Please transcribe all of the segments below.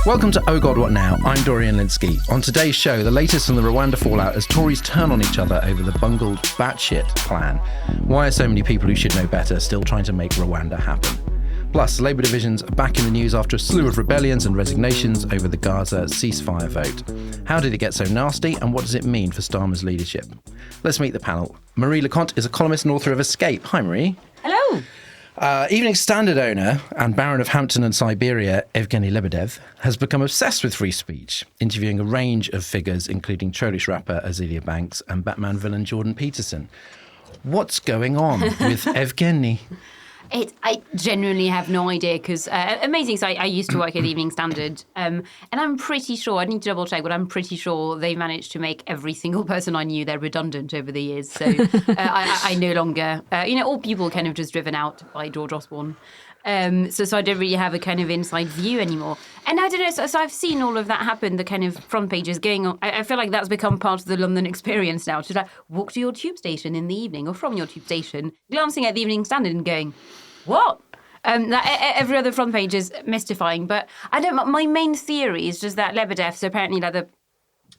Welcome to Oh God, What Now? I'm Dorian Linsky. On today's show, the latest from the Rwanda fallout as Tories turn on each other over the bungled batshit plan. Why are so many people who should know better still trying to make Rwanda happen? Plus, Labour divisions are back in the news after a slew of rebellions and resignations over the Gaza ceasefire vote. How did it get so nasty, and what does it mean for Starmer's leadership? Let's meet the panel. Marie Leconte is a columnist and author of Escape. Hi, Marie. Hello. Evening Standard owner and Baron of Hampton and Siberia, Evgeny Lebedev, has become obsessed with free speech, interviewing a range of figures, including Trolish rapper Azealia Banks and Batman villain Jordan Peterson. What's going on with Evgeny? I genuinely have no idea because, amazing, so I used to work at the Evening Standard and I'm pretty sure, I need to double check, but I'm pretty sure they managed to make every single person I knew there redundant over the years. So I no longer, all people kind of just driven out by George Osborne. So I don't really have a kind of inside view anymore. And I don't know, so I've seen all of that happen, the kind of front pages going on. I feel like that's become part of the London experience now, to like walk to your tube station in the evening or from your tube station, glancing at the Evening Standard and going, what? Every other front page is mystifying. But my main theory is just that Lebedev, so apparently like the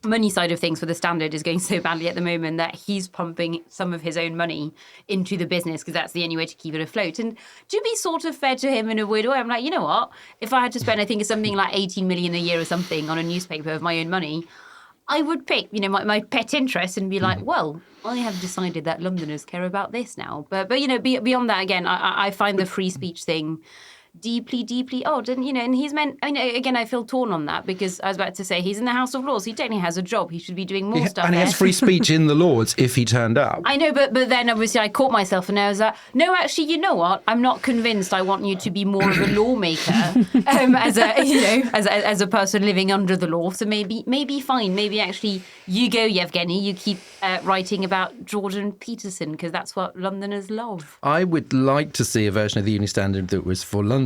money side of things for the Standard is going so badly at the moment that he's pumping some of his own money into the business because that's the only way to keep it afloat. And to be sort of fair to him in a weird way, I'm like, you know what? If I had to spend, I think it's something like 18 million a year or something on a newspaper of my own money, I would pick, my pet interest and be like, well, I have decided that Londoners care about this now. But beyond that, again, I find the free speech thing deeply, deeply odd. And, and he's meant, again, I feel torn on that because I was about to say he's in the House of Lords. He technically has a job. He should be doing more stuff. And he has free speech in the Lords if he turned up. I know, but then obviously I caught myself and I was like, no, actually, you know what? I'm not convinced I want you to be more of a lawmaker as a person living under the law. So maybe fine. Maybe actually you go, Yevgeny, you keep writing about Jordan Peterson because that's what Londoners love. I would like to see a version of the Evening Standard that was for Londoners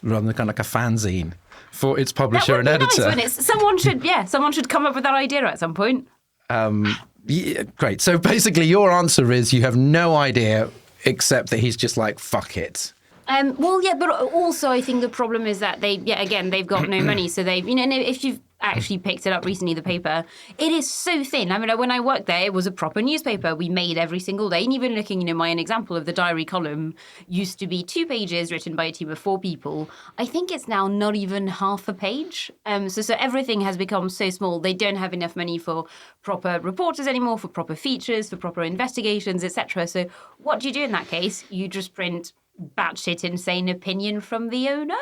rather than kind of like a fanzine for its publisher and editor. Nice, someone should come up with that idea at some point. Yeah, great. So basically your answer is you have no idea except that he's just like, fuck it. But also I think the problem is that they've got no money. So they've, and if you've actually picked it up recently, the paper, it is so thin. I mean, when I worked there, it was a proper newspaper we made every single day. And even looking, my own example of the diary column used to be 2 pages written by a team of 4 people. I think it's now not even half a page. So everything has become so small. They don't have enough money for proper reporters anymore, for proper features, for proper investigations, etc. So what do you do in that case? You just print batshit insane opinion from the owner?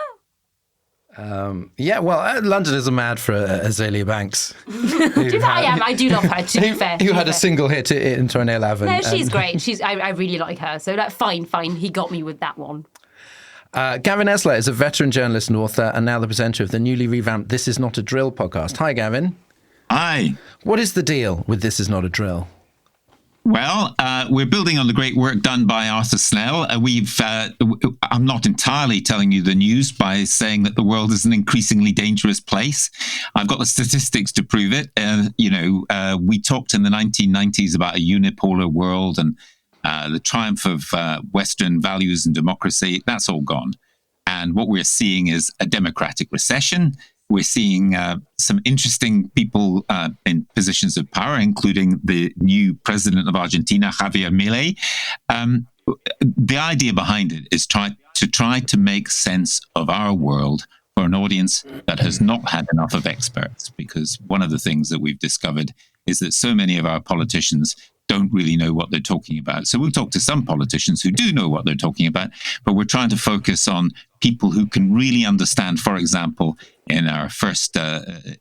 Londoners are mad for Azealia Banks. I do love her, to be fair. Who had a single hit in 2011. No, she's great. I really like her. So fine. He got me with that one. Gavin Esler is a veteran journalist and author and now the presenter of the newly revamped This Is Not a Drill podcast. Hi, Gavin. Hi. What is the deal with This Is Not a Drill? Well, we're building on the great work done by Arthur Snell. I'm not entirely telling you the news by saying that the world is an increasingly dangerous place. I've got the statistics to prove it. We talked in the 1990s about a unipolar world and the triumph of Western values and democracy. That's all gone. And what we're seeing is a democratic recession. We're seeing some interesting people in positions of power, including the new president of Argentina, Javier Milei. The idea behind it is try to make sense of our world for an audience that has not had enough of experts, because one of the things that we've discovered is that so many of our politicians don't really know what they're talking about. So we'll talk to some politicians who do know what they're talking about, but we're trying to focus on people who can really understand. For example, in our first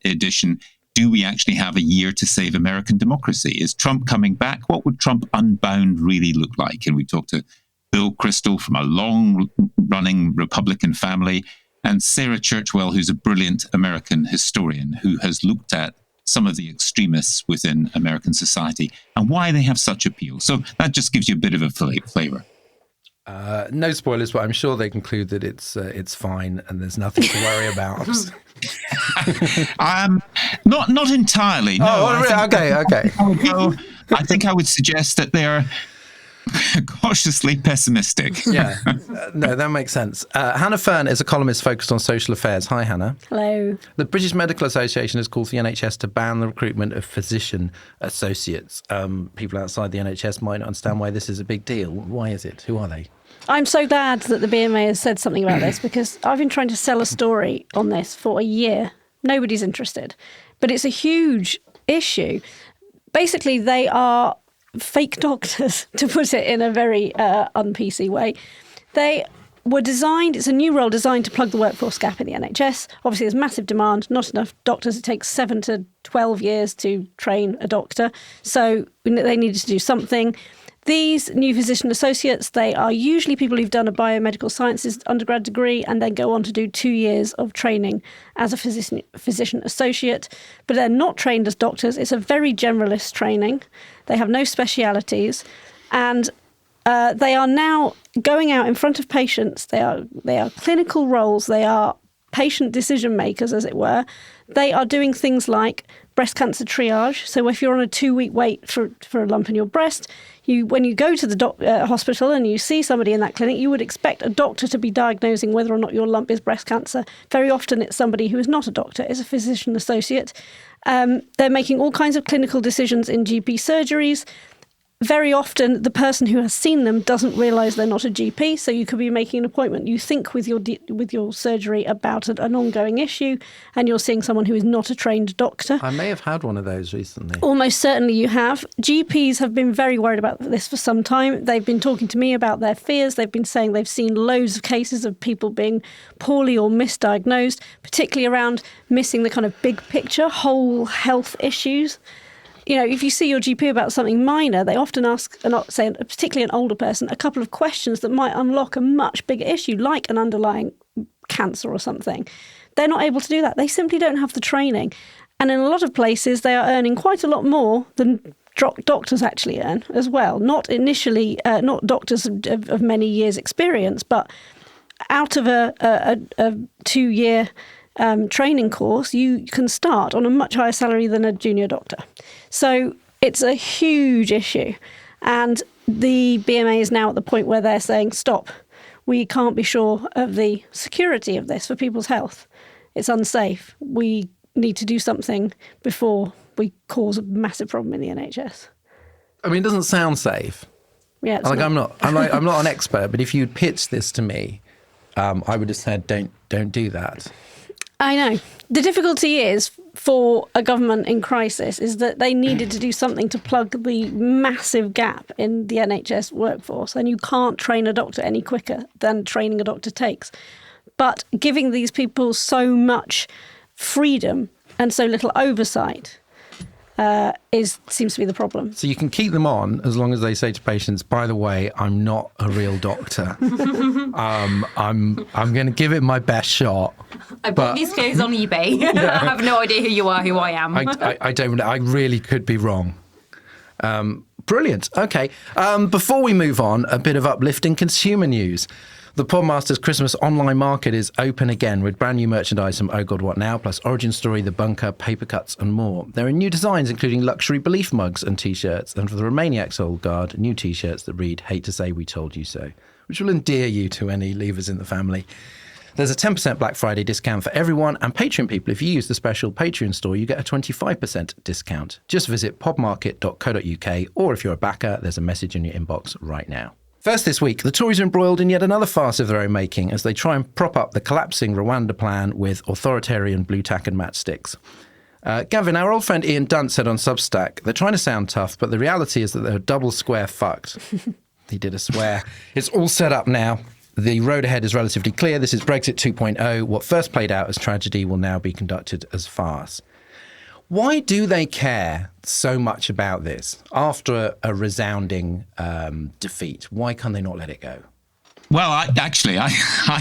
edition, do we actually have a year to save American democracy? Is Trump coming back? What would Trump unbound really look like? And we talked to Bill Kristol from a long-running Republican family, and Sarah Churchwell, who's a brilliant American historian who has looked at some of the extremists within American society and why they have such appeal. So that just gives you a bit of a flavor. No spoilers, but I'm sure they conclude that it's fine and there's nothing to worry about. Not entirely. No. Oh, really? Okay. I think I would suggest that they're Cautiously pessimistic. Yeah, no, that makes sense. Hannah Fearn is a columnist focused on social affairs. Hi, Hannah. Hello. The British Medical Association has called for the NHS to ban the recruitment of physician associates. People outside the NHS might not understand why this is a big deal. Why is it? Who are they? I'm so glad that the BMA has said something about this, because I've been trying to sell a story on this for a year. Nobody's interested. But it's a huge issue. Basically, they are fake doctors, to put it in a very un-PC way. They were designed, it's a new role designed to plug the workforce gap in the NHS. Obviously, there's massive demand, not enough doctors. It takes 7 to 12 years to train a doctor. So they needed to do something. These new physician associates, they are usually people who've done a biomedical sciences undergrad degree and then go on to do 2 years of training as a physician associate. But they're not trained as doctors. It's a very generalist training. They have no specialities. And they are now going out in front of patients. They are clinical roles. They are patient decision makers, as it were. They are doing things like breast cancer triage. So if you're on a 2-week wait for a lump in your breast, when you go to the hospital and you see somebody in that clinic, you would expect a doctor to be diagnosing whether or not your lump is breast cancer. Very often it's somebody who is not a doctor, is a physician associate. They're making all kinds of clinical decisions in GP surgeries. Very often the person who has seen them doesn't realise they're not a GP, so you could be making an appointment. You think with your surgery about an ongoing issue, and you're seeing someone who is not a trained doctor. I may have had one of those recently. Almost certainly you have. GPs have been very worried about this for some time. They've been talking to me about their fears. They've been saying they've seen loads of cases of people being poorly or misdiagnosed, particularly around missing the kind of big picture, whole health issues. You know, if you see your GP about something minor, they often ask, say, particularly an older person, a couple of questions that might unlock a much bigger issue, like an underlying cancer or something. They're not able to do that. They simply don't have the training. And in a lot of places, they are earning quite a lot more than doctors actually earn as well. Not initially, not doctors of many years' experience, but out of a 2-year training course, you can start on a much higher salary than a junior doctor. So it's a huge issue. And the BMA is now at the point where they're saying, stop, we can't be sure of the security of this for people's health. It's unsafe. We need to do something before we cause a massive problem in the NHS. I mean, it doesn't sound safe. Yeah, I'm not an expert, but if you'd pitched this to me, I would have said, don't do that. I know. The difficulty is for a government in crisis is that they needed to do something to plug the massive gap in the NHS workforce, and you can't train a doctor any quicker than training a doctor takes. But giving these people so much freedom and so little oversight seems to be the problem. So you can keep them on as long as they say to patients, by the way, I'm not a real doctor. I'm going to give it my best shot. I bought these clothes on eBay. I have no idea who you are, who I am. I don't. I really could be wrong. Brilliant. Okay. Before we move on, a bit of uplifting consumer news. The Podmasters Christmas online market is open again with brand new merchandise from Oh God What Now, plus Origin Story, The Bunker, paper cuts and more. There are new designs including luxury belief mugs and T-shirts, and for the Romaniacs Old Guard, new T-shirts that read, hate to say we told you so, which will endear you to any leavers in the family. There's a 10% Black Friday discount for everyone, and Patreon people, if you use the special Patreon store, you get a 25% discount. Just visit podmarket.co.uk, or if you're a backer, there's a message in your inbox right now. First this week, the Tories are embroiled in yet another farce of their own making as they try and prop up the collapsing Rwanda plan with authoritarian blue tack and matchsticks. Gavin, our old friend Ian Dunt said on Substack, they're trying to sound tough, but the reality is that they're double square fucked. He did a swear. It's all set up now. The road ahead is relatively clear. This is Brexit 2.0. What first played out as tragedy will now be conducted as farce. Why do they care so much about this after a resounding defeat? Why can't they not let it go? Well, I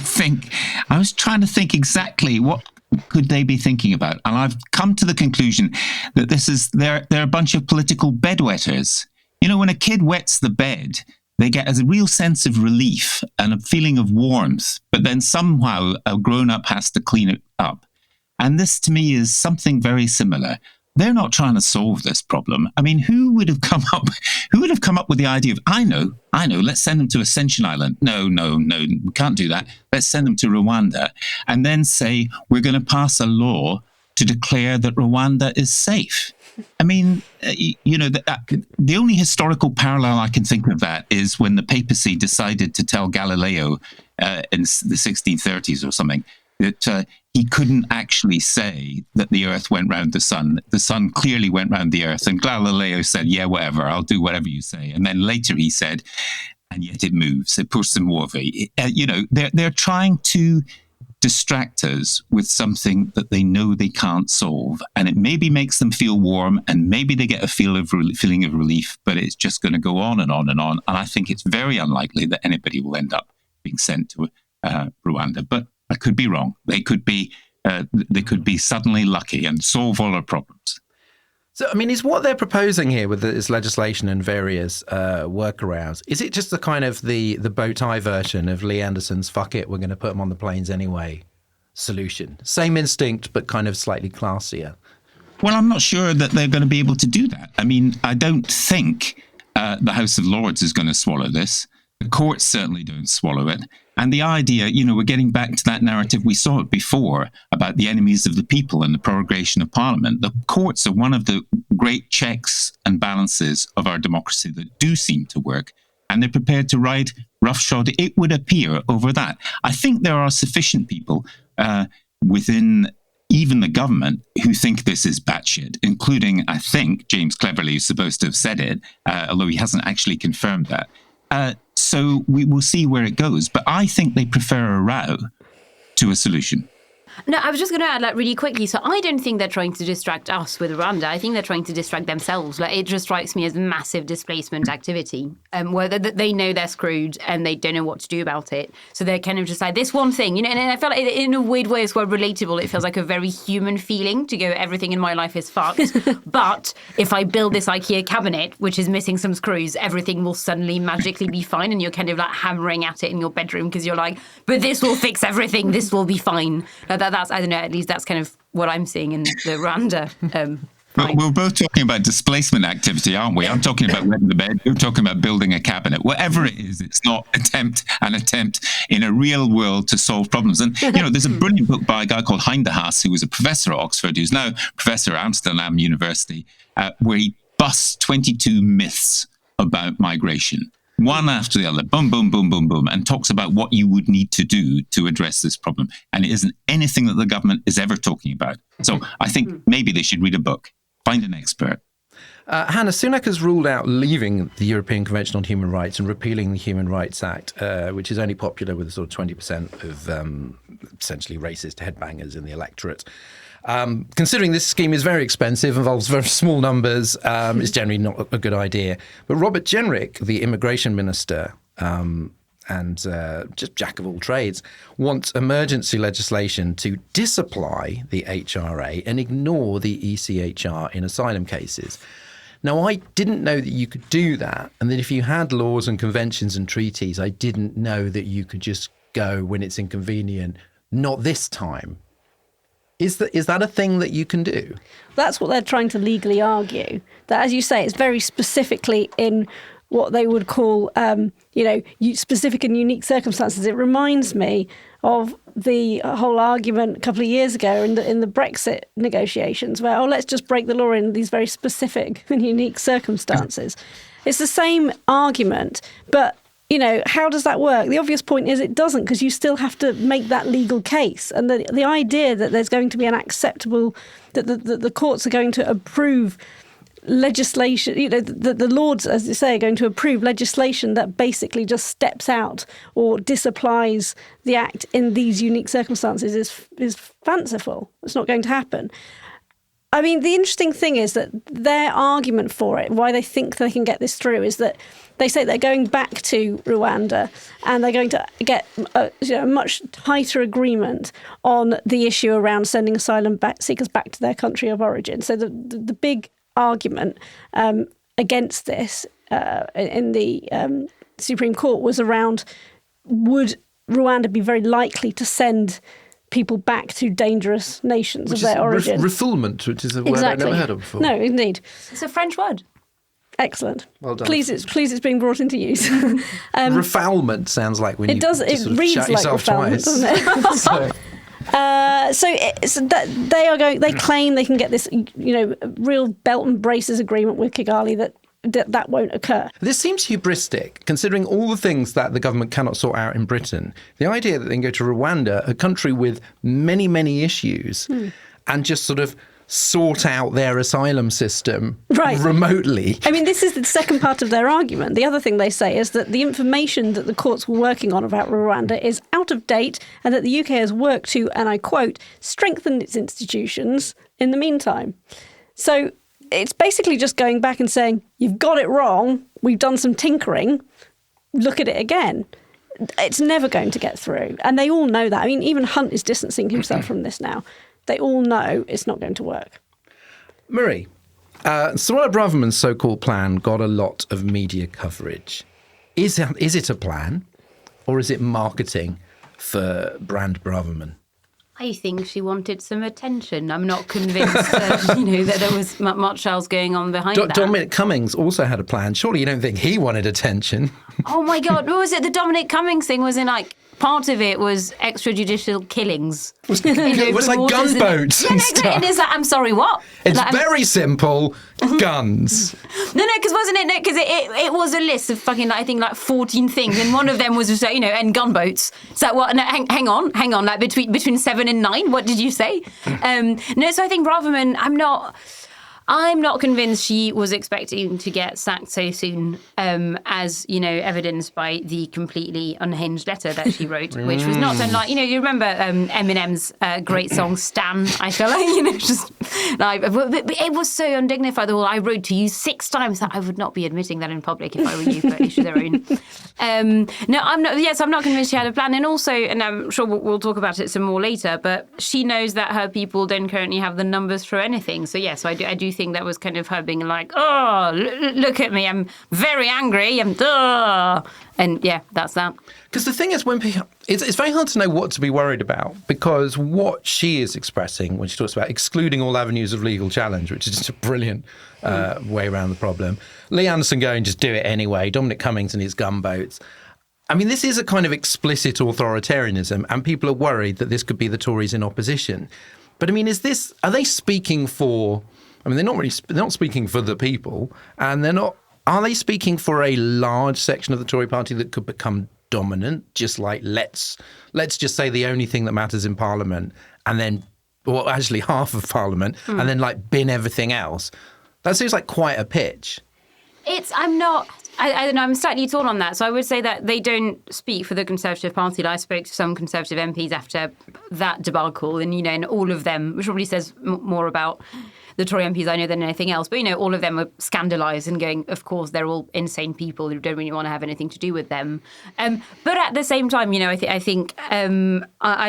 think I was trying to think exactly what could they be thinking about, and I've come to the conclusion that they're a bunch of political bedwetters. You know, when a kid wets the bed, they get a real sense of relief and a feeling of warmth, but then somehow a grown-up has to clean it up. And this, to me, is something very similar. they're not trying to solve this problem. I mean, who would have come up with the idea of, I know, let's send them to Ascension Island. No, we can't do that. Let's send them to Rwanda. And then say, we're going to pass a law to declare that Rwanda is safe. I mean, the only historical parallel I can think of that is when the papacy decided to tell Galileo in the 1630s or something that he couldn't actually say that the Earth went round the sun. The sun clearly went round the Earth, and Galileo said, "Yeah, whatever, I'll do whatever you say." And then later he said, "And yet it moves. It pushes some more." They're trying to distract us with something that they know they can't solve, and it maybe makes them feel warm, and maybe they get a feeling of relief, but it's just going to go on and on and on. And I think it's very unlikely that anybody will end up being sent to Rwanda. But I could be wrong. They could be suddenly lucky and solve all our problems. So, I mean, is what they're proposing here with this legislation and various workarounds, is it just the kind of the bow tie version of Lee Anderson's "fuck it, we're going to put them on the planes anyway" solution? Same instinct, but kind of slightly classier. Well, I'm not sure that they're going to be able to do that. I mean, I don't think the House of Lords is going to swallow this. The courts certainly don't swallow it. And the idea, we're getting back to that narrative we saw it before about the enemies of the people and the prorogation of Parliament. The courts are one of the great checks and balances of our democracy that do seem to work, and they're prepared to ride roughshod, it would appear, over that. I think there are sufficient people within even the government who think this is batshit, including, I think, James Cleverly, who's supposed to have said it, although he hasn't actually confirmed that. So we will see where it goes. But I think they prefer a row to a solution. No, I was just going to add, really quickly. So I don't think they're trying to distract us with Rwanda. I think they're trying to distract themselves. It just strikes me as massive displacement activity, where they know they're screwed and they don't know what to do about it. So they're kind of just like this one thing, and I felt like in a weird way it's quite relatable. It feels like a very human feeling to go, everything in my life is fucked. But if I build this IKEA cabinet, which is missing some screws, everything will suddenly magically be fine. And you're kind of like hammering at it in your bedroom because you're like, but this will fix everything. This will be fine. That's, I don't know, at least that's kind of what I'm seeing in the Rwanda. We're both talking about displacement activity, aren't we? I'm talking about wetting the bed. You're talking about building a cabinet. Whatever it is, it's not an attempt in a real world to solve problems. And, there's a brilliant book by a guy called Hinderhaas, who was a professor at Oxford, who's now professor at Amsterdam University, where he busts 22 myths about migration. One after the other, boom, boom, boom, boom, boom, and talks about what you would need to do to address this problem. And it isn't anything that the government is ever talking about. So I think maybe they should read a book, find an expert. Hannah, Sunak has ruled out leaving the European Convention on Human Rights and repealing the Human Rights Act, which is only popular with sort of 20% of essentially racist headbangers in the electorate. Considering this scheme is very expensive, involves very small numbers, it's generally not a good idea. But Robert Jenrick, the immigration minister, and just jack of all trades, wants emergency legislation to disapply the HRA and ignore the ECHR in asylum cases. Now, I didn't know that you could do that, and that if you had laws and conventions and treaties, I didn't know that you could just go when it's inconvenient, not this time. Is that a thing that you can do? That's what they're trying to legally argue. That, as you say, it's very specifically in what they would call, specific and unique circumstances. It reminds me of the whole argument a couple of years ago in the Brexit negotiations, where, let's just break the law in these very specific and unique circumstances. It's the same argument, but how does that work? The obvious point is it doesn't, because you still have to make that legal case. And the idea that there's going to be an acceptable, that the courts are going to approve legislation, the Lords, as they say, are going to approve legislation that basically just steps out or disapplies the Act in these unique circumstances is fanciful. It's not going to happen. I mean, the interesting thing is that their argument for it, why they think they can get this through, is that they say they're going back to Rwanda and they're going to get a much tighter agreement on the issue around sending asylum seekers back to their country of origin. So the big argument against this in the Supreme Court was around, would Rwanda be very likely to send people back to dangerous nations of their origin. Refoulement, which is a word I've never heard of before. No, indeed. It's a French word. Excellent. Well done. Please, it's being brought into use. Refoulement sounds like when It does. It sort of reads shut like yourself refoulement, twice. doesn't it? So they claim they can get this, real belt and braces agreement with Kigali that won't occur. This seems hubristic, considering all the things that the government cannot sort out in Britain. The idea that they can go to Rwanda, a country with many, many issues, and just sort of sort out their asylum system remotely. I mean, this is the second part of their argument. The other thing they say is that the information that the courts were working on about Rwanda is out of date and that the UK has worked to, and I quote, strengthen its institutions in the meantime. So it's basically just going back and saying, you've got it wrong, we've done some tinkering, look at it again. It's never going to get through. And they all know that. I mean, even Hunt is distancing himself from this now. They all know it's not going to work. Marie, Suella Braverman's so-called plan got a lot of media coverage. Is it a plan, or is it marketing for brand Braverman? I think she wanted some attention. I'm not convinced that there was much else going on behind that. Dominic Cummings also had a plan. Surely you don't think he wanted attention? Oh my God, what was it? The Dominic Cummings thing was in part of it was extrajudicial killings. It was like gunboats and stuff. And it's like, I'm sorry, what? It's very simple. Guns. No, because wasn't it? No, because it was a list of fucking, I think, 14 things, and one of them was just, and gunboats. So what? No, hang on. Like between 7 and 9. What did you say? No, so I think Braverman, I'm not convinced she was expecting to get sacked so soon, as, evidenced by the completely unhinged letter that she wrote, which was not unlike, you remember Eminem's great song, Stan, I feel like, just like, but it was so undignified. I wrote to you 6 times that I would not be admitting that in public if I were you, but issue their own. No, I'm not convinced she had a plan. And also, and I'm sure we'll talk about it some more later, but she knows that her people don't currently have the numbers for anything. So yes, I do think that was kind of her being like, oh, look at me, I'm very angry, and yeah, that's that. Because the thing is, when people, it's very hard to know what to be worried about, because what she is expressing when she talks about excluding all avenues of legal challenge, which is just a brilliant way around the problem. Lee Anderson going, just do it anyway. Dominic Cummings and his gunboats. I mean, this is a kind of explicit authoritarianism, and people are worried that this could be the Tories in opposition. But I mean, are they speaking for? I mean, they're not speaking for the people, and are they speaking for a large section of the Tory party that could become dominant? Just like, let's just say the only thing that matters in Parliament, and then, well, actually half of Parliament, and then bin everything else. That seems like quite a pitch. I don't know, I'm slightly torn on that. So I would say that they don't speak for the Conservative Party. I spoke to some Conservative MPs after that debacle, and all of them, which probably says more about the Tory MPs I know than anything else, but all of them were scandalised and going, of course, they're all insane people who don't really want to have anything to do with them. But at the same time, I think I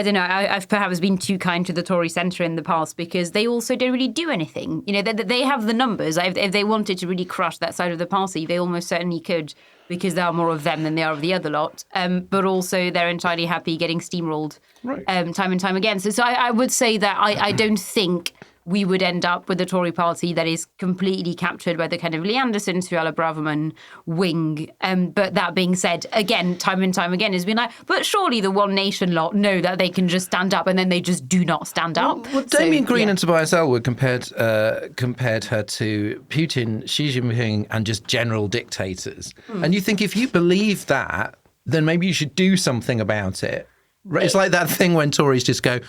don't know, I've perhaps been too kind to the Tory centre in the past, because they also don't really do anything. They have the numbers. If they wanted to really crush that side of the party, they almost certainly could, because there are more of them than there are of the other lot. But also they're entirely happy getting steamrolled time and time again. So I would say that I don't think we would end up with a Tory party that is completely captured by the kind of Lee Anderson, Suella Braverman wing. But that being said, again, time and time again, has been like, but surely the One Nation lot know that they can just stand up, and then they just do not stand up. Well, Damien Green and Tobias Ellwood compared her to Putin, Xi Jinping, and just general dictators. And you think, if you believe that, then maybe you should do something about it. It's like that thing when Tories just go,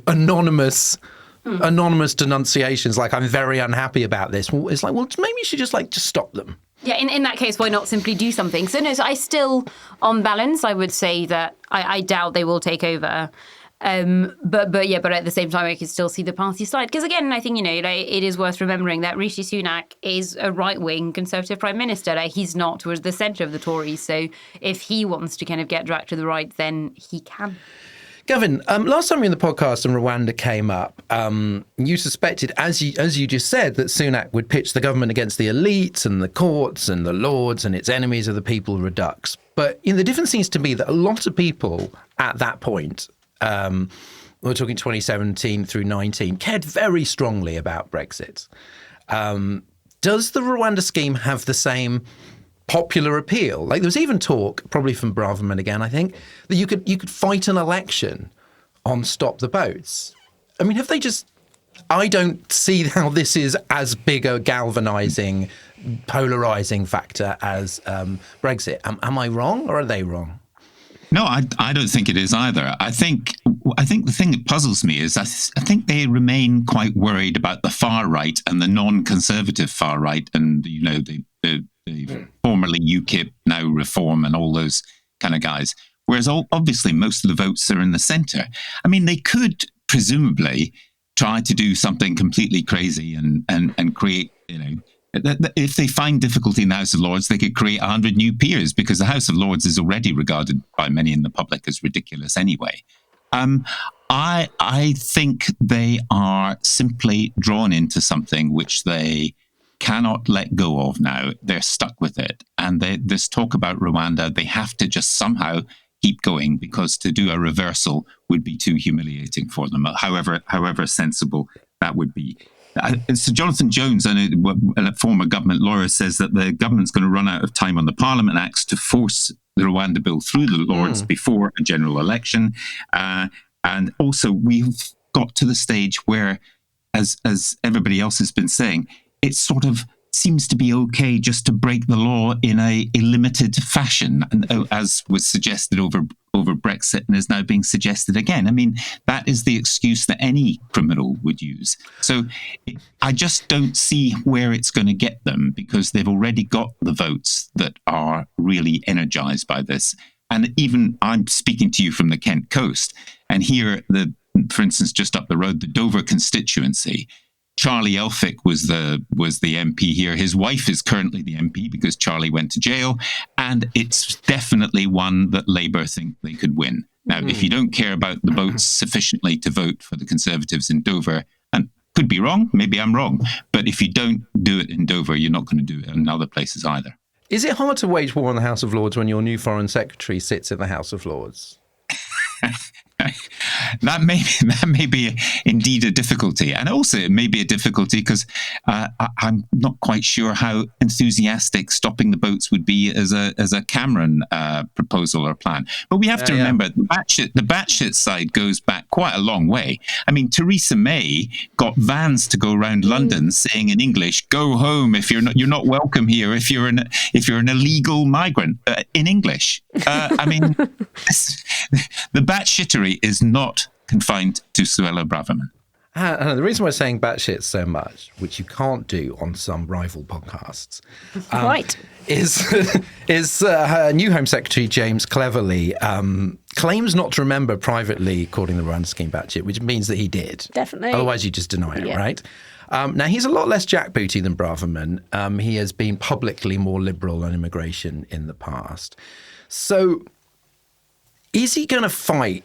anonymous denunciations, like, I'm very unhappy about this. Well, it's like, well, maybe you should just stop them. Yeah, in that case, why not simply do something? So I still, on balance, I would say that I doubt they will take over. But at the same time, I can still see the party slide. Because again, I think, it is worth remembering that Rishi Sunak is a right-wing Conservative Prime Minister. He's not towards the centre of the Tories. So if he wants to kind of get dragged to the right, then he can. Gavin, last time you were in the podcast and Rwanda came up, you suspected, as you just said, that Sunak would pitch the government against the elites and the courts and the lords and its enemies of the people redux. But the difference seems to be that a lot of people at that point we're talking 2017 through 19, cared very strongly about Brexit. Does the Rwanda scheme have the same popular appeal? Like, there was even talk, probably from Braverman again, I think, that you could fight an election on Stop the Boats. I mean, have they just... I don't see how this is as big a galvanising, polarising factor as Brexit. Am I wrong, or are they wrong? No, I don't think it is either. I think the thing that puzzles me is I think they remain quite worried about the far right and the non-conservative far right, and the formerly UKIP, now Reform, and all those kind of guys. Whereas obviously most of the votes are in the centre. I mean, they could presumably try to do something completely crazy and create, if they find difficulty in the House of Lords, they could create 100 new peers, because the House of Lords is already regarded by many in the public as ridiculous anyway. I think they are simply drawn into something which they cannot let go of now. They're stuck with it. And this talk about Rwanda, they have to just somehow keep going, because to do a reversal would be too humiliating for them, however sensible that would be. So Jonathan Jones, a former government lawyer, says that the government's going to run out of time on the Parliament Acts to force the Rwanda bill through the Lords before a general election. And also, we've got to the stage where, as everybody else has been saying, it sort of seems to be okay just to break the law in a limited fashion, as was suggested over Brexit and is now being suggested again. I mean, that is the excuse that any criminal would use. So I just don't see where it's going to get them, because they've already got the votes that are really energised by this. And even I'm speaking to you from the Kent coast, and here, for instance, just up the road, the Dover constituency, Charlie Elphick was the MP here. His wife is currently the MP because Charlie went to jail, and it's definitely one that Labour think they could win. Now, if you don't care about the votes sufficiently to vote for the Conservatives in Dover, and could be wrong, maybe I'm wrong, but if you don't do it in Dover, you're not going to do it in other places either. Is it hard to wage war on the House of Lords when your new Foreign Secretary sits in the House of Lords? That may be indeed a difficulty, and also it may be a difficulty because I'm not quite sure how enthusiastic stopping the boats would be as a Cameron proposal or plan. But we have to remember the batshit side goes back quite a long way. I mean, Theresa May got vans to go around London saying in English, "Go home if you're not welcome here if you're an illegal migrant," in English. I mean, the batshittery is not confined to Suella Braverman. The reason we're saying batshit so much, which you can't do on some rival podcasts, right, is her new Home Secretary, James Cleverly, claims not to remember privately calling the Rwanda scheme batshit, which means that he did. Definitely. Otherwise, you just deny it, right? Now, he's a lot less jackbooty than Braverman. He has been publicly more liberal on immigration in the past. So is he going to fight?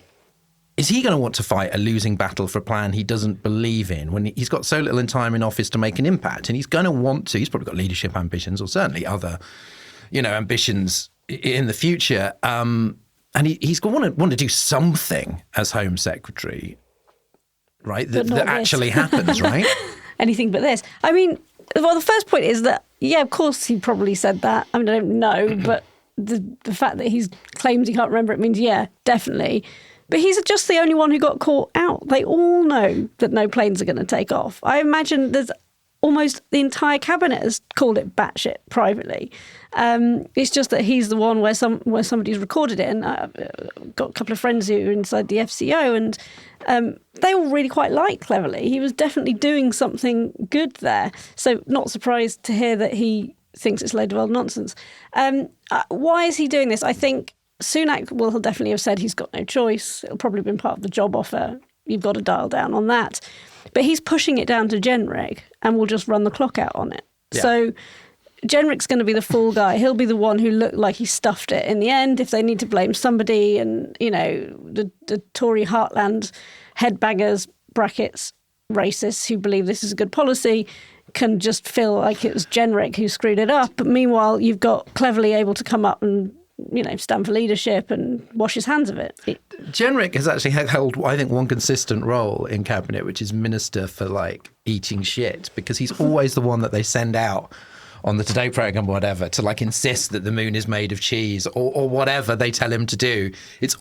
Is he going to want to fight a losing battle for a plan he doesn't believe in when he's got so little time in office to make an impact? And he's going to want to. He's probably got leadership ambitions, or certainly other, ambitions in the future. And he's going to want to do something as Home Secretary, right? That actually happens, right? Anything but this. I mean, well, the first point is that, yeah, of course he probably said that. I mean, I don't know, but the fact that he's claimed he can't remember it means, yeah, definitely. But he's just the only one who got caught out. They all know that no planes are going to take off. I imagine there's almost the entire cabinet has called it batshit privately. It's just that he's the one where somebody's recorded it. And I've got a couple of friends who are inside the FCO, and they all really quite like Cleverly. He was definitely doing something good there. So not surprised to hear that he thinks it's a load of old nonsense. Why is he doing this? I think Sunak will definitely have said he's got no choice. It'll probably have been part of the job offer. You've got to dial down on that. But he's pushing it down to Genrig and will just run the clock out on it. Yeah. So Genric's going to be the fall guy. He'll be the one who looked like he stuffed it in the end if they need to blame somebody. And, the Tory heartland headbangers, brackets, racists who believe this is a good policy can just feel like it was Genric who screwed it up. But meanwhile, you've got Cleverly able to come up and stand for leadership and wash his hands of it. Jenrick has actually held, I think, one consistent role in cabinet, which is minister for like eating shit, because he's always the one that they send out on the Today programme or whatever to like insist that the moon is made of cheese or whatever they tell him to do.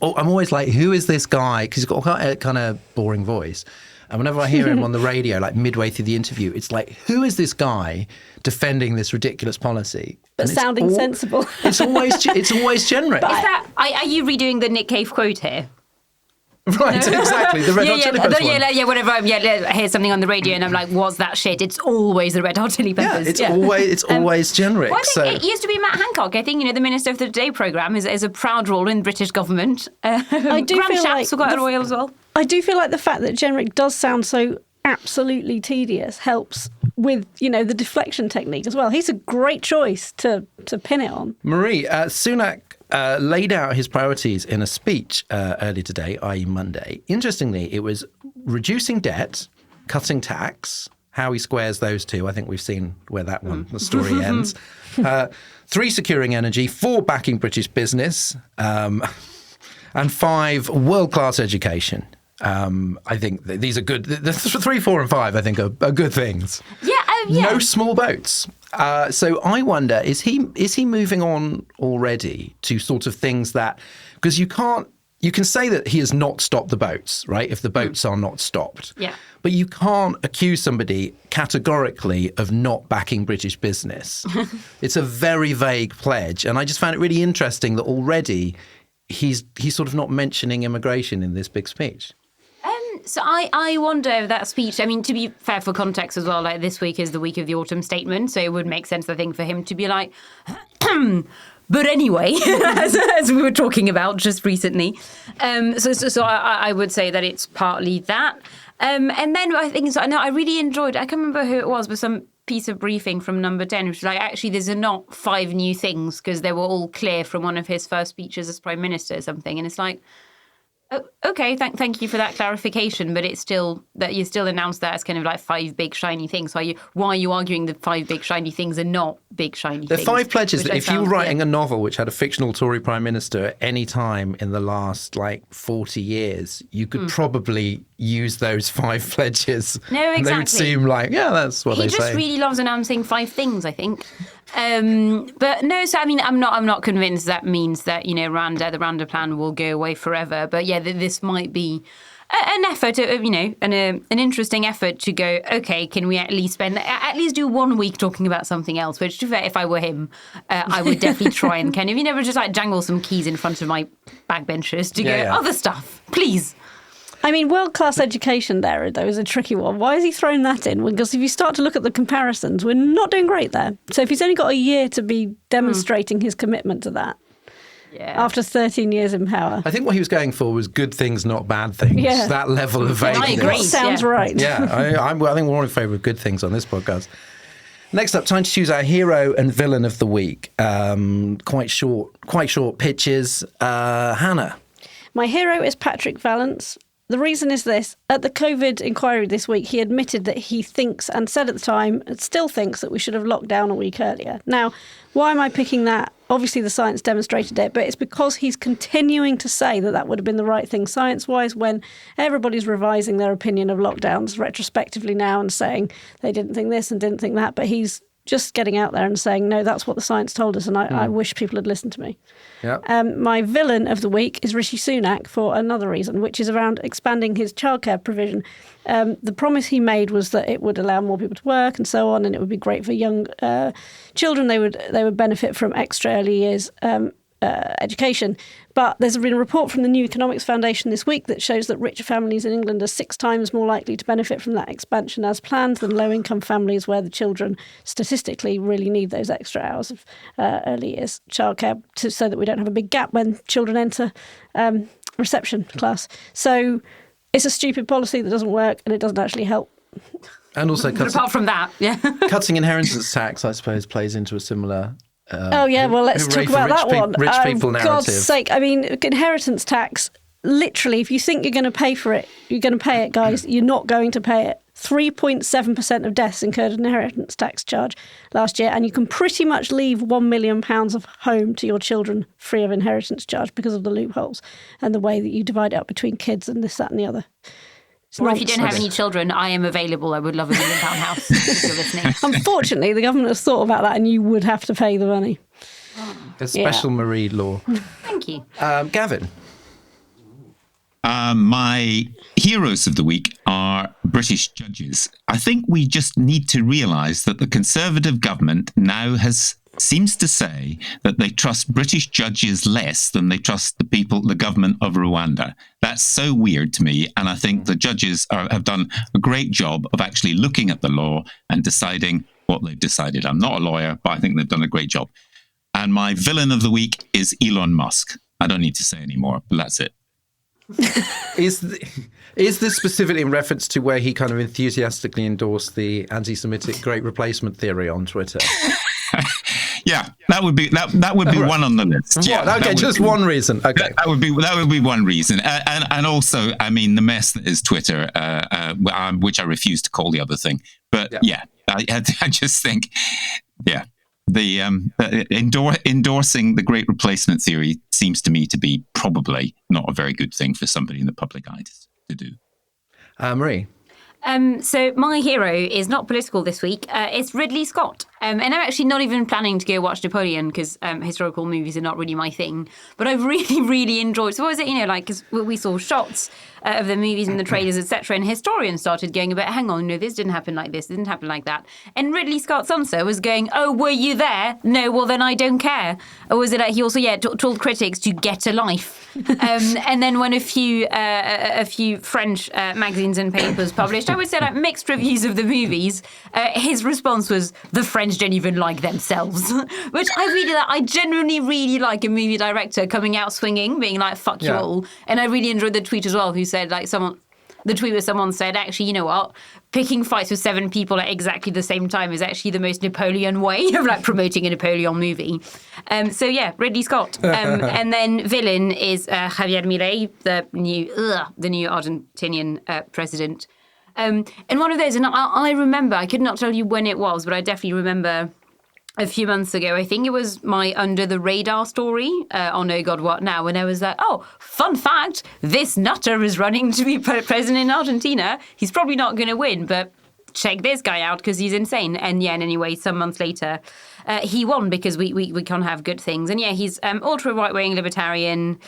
I'm always like, who is this guy? Because he's got a kind of boring voice. And whenever I hear him on the radio, like midway through the interview, it's like, who is this guy defending this ridiculous policy? But sounding sensible. It's always Jenrick. Are you redoing the Nick Cave quote here? Right, exactly. The Red Hot Chili Peppers one. Whenever I hear something on the radio and I'm like, what's that shit? It's always the Red Hot Chili Peppers. It's always Jenrick. Well, I think it used to be Matt Hancock. I think, the Minister of the Today programme is a proud role in the British government. I do Graham feel Shapps like got a royal as well. I do feel like the fact that Jenrick does sound so absolutely tedious helps with, the deflection technique as well. He's a great choice to pin it on. Marie, Sunak laid out his priorities in a speech earlier today, i.e. Monday. Interestingly, it was reducing debt, cutting tax, how he squares those two. I think we've seen where that one, the story ends. 3, securing energy, 4, backing British business, and 5, world-class education. I think these are good. The 3, 4, and 5, I think, are good things. Yeah. No small boats. So I wonder, is he moving on already to sort of things that, because you can say that he has not stopped the boats, right? If the boats are not stopped. Yeah. But you can't accuse somebody categorically of not backing British business. It's a very vague pledge. And I just found it really interesting that already he's sort of not mentioning immigration in this big speech. So I wonder if that speech, I mean, to be fair for context as well, like this week is the week of the autumn statement. So it would make sense, I think, for him to be like, but anyway, as we were talking about just recently. So I would say that it's partly that. And then I think, I really enjoyed, I can't remember who it was, but some piece of briefing from Number 10, which was like, actually, there's not 5 new things because they were all clear from one of his first speeches as Prime Minister or something. And it's like, oh, okay, thank you for that clarification, but it's still that you still announced that as kind of like 5 big shiny things. So why are you arguing that 5 big shiny things are not big shiny things? The 5 pledges that if you were writing a novel which had a fictional Tory Prime Minister at any time in the last 40 years, you could probably use those 5 pledges. No, exactly. And they would seem like, that's what they say. He just really loves announcing 5 things, I think. But no, so I mean, I'm not convinced that means that the Rwanda plan will go away forever. But yeah, this might be an effort, an interesting effort to go. Okay, can we at least do 1 week talking about something else? Which, to be fair, if I were him, I would definitely try and kind of just jangle some keys in front of my backbenchers to go other stuff, please. I mean, world-class education there, though, is a tricky one. Why has he thrown that in? Because if you start to look at the comparisons, we're not doing great there. So if he's only got a year to be demonstrating his commitment to that, after 13 years in power. I think what he was going for was good things, not bad things. Yeah. That level of vagueness. I agree. Sounds right. Yeah, I think we're all in favour of good things on this podcast. Next up, time to choose our hero and villain of the week. Quite short pitches. Hannah. My hero is Patrick Vallance. The reason is this. At the COVID inquiry this week, he admitted that he thinks, and said at the time, and still thinks, that we should have locked down a week earlier. Now, why am I picking that? Obviously, the science demonstrated it, but it's because he's continuing to say that would have been the right thing science-wise when everybody's revising their opinion of lockdowns retrospectively now and saying they didn't think this and didn't think that. But he's just getting out there and saying, no, that's what the science told us, and I wish people had listened to me. Yep. My villain of the week is Rishi Sunak for another reason, which is around expanding his childcare provision. The promise he made was that it would allow more people to work and so on, and it would be great for young children. They would benefit from extra early years education. But there's been a report from the New Economics Foundation this week that shows that richer families in England are 6 times more likely to benefit from that expansion as planned than low-income families where the children statistically really need those extra hours of early years childcare so that we don't have a big gap when children enter reception class. So it's a stupid policy that doesn't work and it doesn't actually help. And also, apart from that, cutting inheritance tax, I suppose, plays into a similar... well, let's talk about that one. Rich people narrative. God's sake, I mean, inheritance tax, literally, if you think you're going to pay for it, you're going to pay it, guys. You're not going to pay it. 3.7% of deaths incurred an inheritance tax charge last year, and you can pretty much leave £1 million of home to your children free of inheritance charge because of the loopholes and the way that you divide it up between kids and this, that and the other. Or if you don't have any children, I am available. I would love £1 million house if you're listening. Unfortunately, the government has thought about that and you would have to pay the money. A special Marie law. Thank you. Gavin? My heroes of the week are British judges. I think we just need to realise that the Conservative government now seems to say that they trust British judges less than they trust the government of Rwanda. That's so weird to me, and I think the judges have done a great job of actually looking at the law and deciding what they've decided. I'm not a lawyer, but I think they've done a great job. And my villain of the week is Elon Musk. I don't need to say any more, but that's it. Is this specifically in reference to where he kind of enthusiastically endorsed the anti-Semitic Great Replacement theory on Twitter? Yeah, that would be right. One on the list. Yeah, okay, just one reason. Okay, that would be one reason, and also, I mean, the mess that is Twitter, which I refuse to call the other thing. But I just think, the endorsing the Great Replacement theory seems to me to be probably not a very good thing for somebody in the public eye to do. Marie? So my hero is not political this week. It's Ridley Scott. And I'm actually not even planning to go watch Napoleon because historical movies are not really my thing. But I've really, really enjoyed. So what was it, because we saw shots of the movies and the trailers, etc. And historians started going about, hang on, this didn't happen like this, didn't happen like that. And Ridley Scott's answer was going, oh, were you there? No, well, then I don't care. Or was it he also, told critics to get a life. And then when a few French magazines and papers published, I would say, mixed reviews of the movies, his response was, the French don't even like themselves. Which I genuinely really like a movie director coming out swinging, being like, fuck you all. And I really enjoyed the tweet as well, who said, the tweet where someone said, actually, you know what? Picking fights with 7 people at exactly the same time is actually the most Napoleon way of promoting a Napoleon movie. Ridley Scott. And then villain is Javier Milei, the new Argentinian president. And one of those, and I remember, I could not tell you when it was, but I definitely remember a few months ago, I think it was my Under the Radar story on Oh God What Now, when I was like, oh, fun fact, this nutter is running to be president in Argentina. He's probably not going to win, but check this guy out because he's insane. And anyway, some months later, he won because we can't have good things. And he's ultra right-wing libertarian.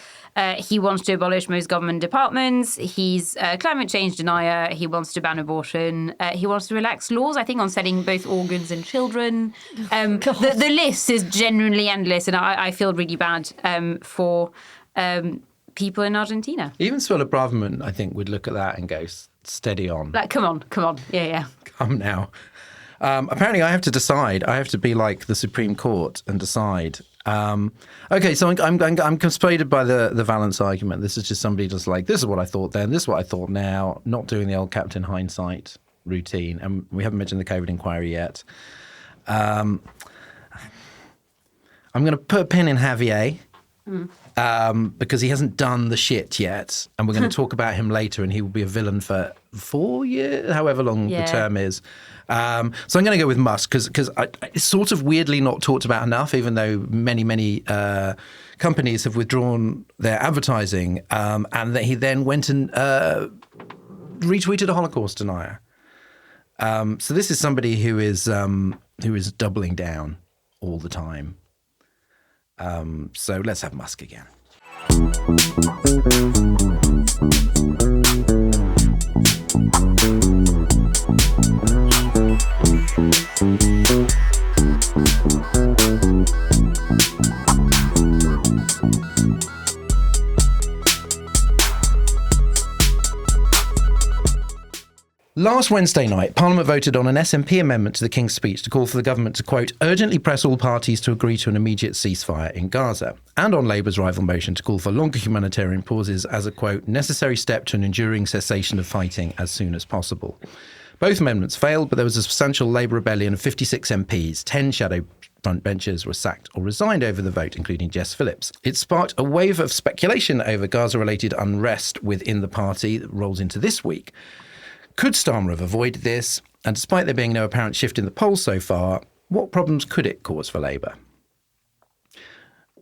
He wants to abolish most government departments. He's a climate change denier. He wants to ban abortion. He wants to relax laws, I think, on selling both organs and children. The list is genuinely endless, and I feel really bad for people in Argentina. Even Suella Braverman, I think, would look at that and go, steady on. Come on. Yeah. Come now. Apparently, I have to decide. I have to be like the Supreme Court and decide. Okay, so I'm persuaded by the Valence argument. This is just somebody just like, this is what I thought then, this is what I thought now, not doing the old Captain Hindsight routine. And we haven't mentioned the COVID inquiry yet. I'm going to put a pin in Javier because he hasn't done the shit yet. And we're going to talk about him later, and he will be a villain for 4 years, however long the term is. So I'm going to go with Musk because it's sort of weirdly not talked about enough, even though many companies have withdrawn their advertising, and that he then went and retweeted a Holocaust denier. So this is somebody who is doubling down all the time. So let's have Musk again. Last Wednesday night, Parliament voted on an SNP amendment to the King's speech to call for the government to, quote, urgently press all parties to agree to an immediate ceasefire in Gaza, and on Labour's rival motion to call for longer humanitarian pauses as a, quote, necessary step to an enduring cessation of fighting as soon as possible. Both amendments failed, but there was a substantial Labour rebellion of 56 MPs, 10 shadow frontbenchers were sacked or resigned over the vote, including Jess Phillips. It sparked a wave of speculation over Gaza-related unrest within the party that rolls into this week. Could Starmer have avoided this? And despite there being no apparent shift in the polls so far, what problems could it cause for Labour?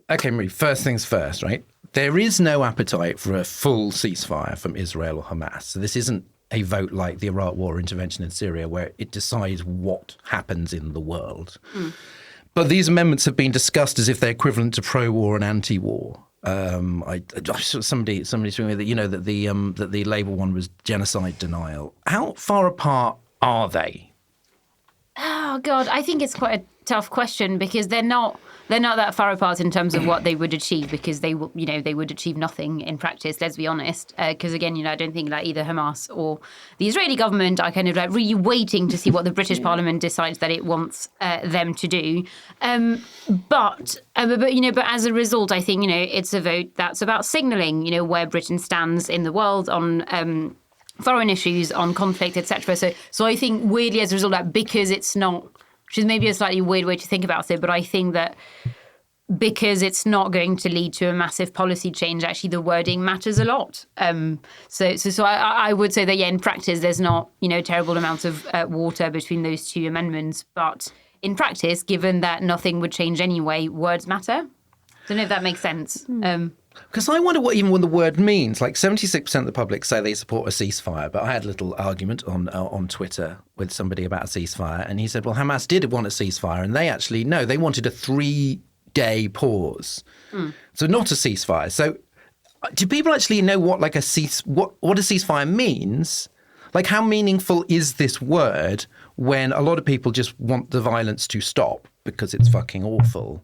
Okay, Marie, first things first, right? There is no appetite for a full ceasefire from Israel or Hamas. So this isn't a vote like the Iraq war intervention in Syria, where it decides what happens in the world. But these amendments have been discussed as if they're equivalent to pro-war and anti-war. Somebody told me that that the Labour one was genocide denial. How far apart are they? Oh God, I think it's quite a tough question because they're not that far apart in terms of what they would achieve, because they would achieve nothing in practice. Let's be honest, because again, I don't think that either Hamas or the Israeli government are kind of like really waiting to see what the British Parliament decides that it wants them to do. But as a result, I think it's a vote that's about signalling where Britain stands in the world on foreign issues, on conflict, etc. So I think weirdly as a result of that, because it's not, which is maybe a slightly weird way to think about it, but I think that because it's not going to lead to a massive policy change, actually the wording matters a lot. So I would say that, in practice, there's not, terrible amounts of water between those two amendments. But in practice, given that nothing would change anyway, words matter. Don't know if that makes sense. Because I wonder what the word means. Like 76% of the public say they support a ceasefire, but I had a little argument on Twitter with somebody about a ceasefire, and he said, well, Hamas did want a ceasefire, and they wanted a 3-day pause. So not a ceasefire. So do people actually know what a ceasefire means? Like, how meaningful is this word when a lot of people just want the violence to stop because it's fucking awful?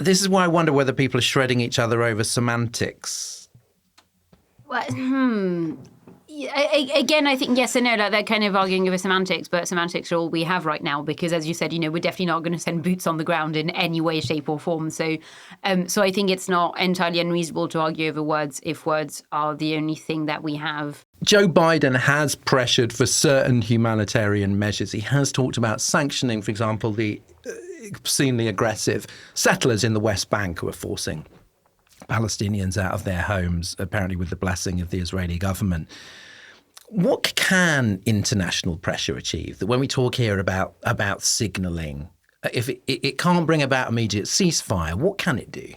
This is why I wonder whether people are shredding each other over semantics. Well, Again, I think yes and no. Like they're kind of arguing over semantics, but semantics are all we have right now because, as you said, we're definitely not going to send boots on the ground in any way, shape, or form. So I think it's not entirely unreasonable to argue over words if words are the only thing that we have. Joe Biden has pressured for certain humanitarian measures. He has talked about sanctioning, for example, the obscenely aggressive settlers in the West Bank who are forcing Palestinians out of their homes, apparently with the blessing of the Israeli government. What can international pressure achieve? That when we talk here about signalling, if it can't bring about immediate ceasefire, what can it do?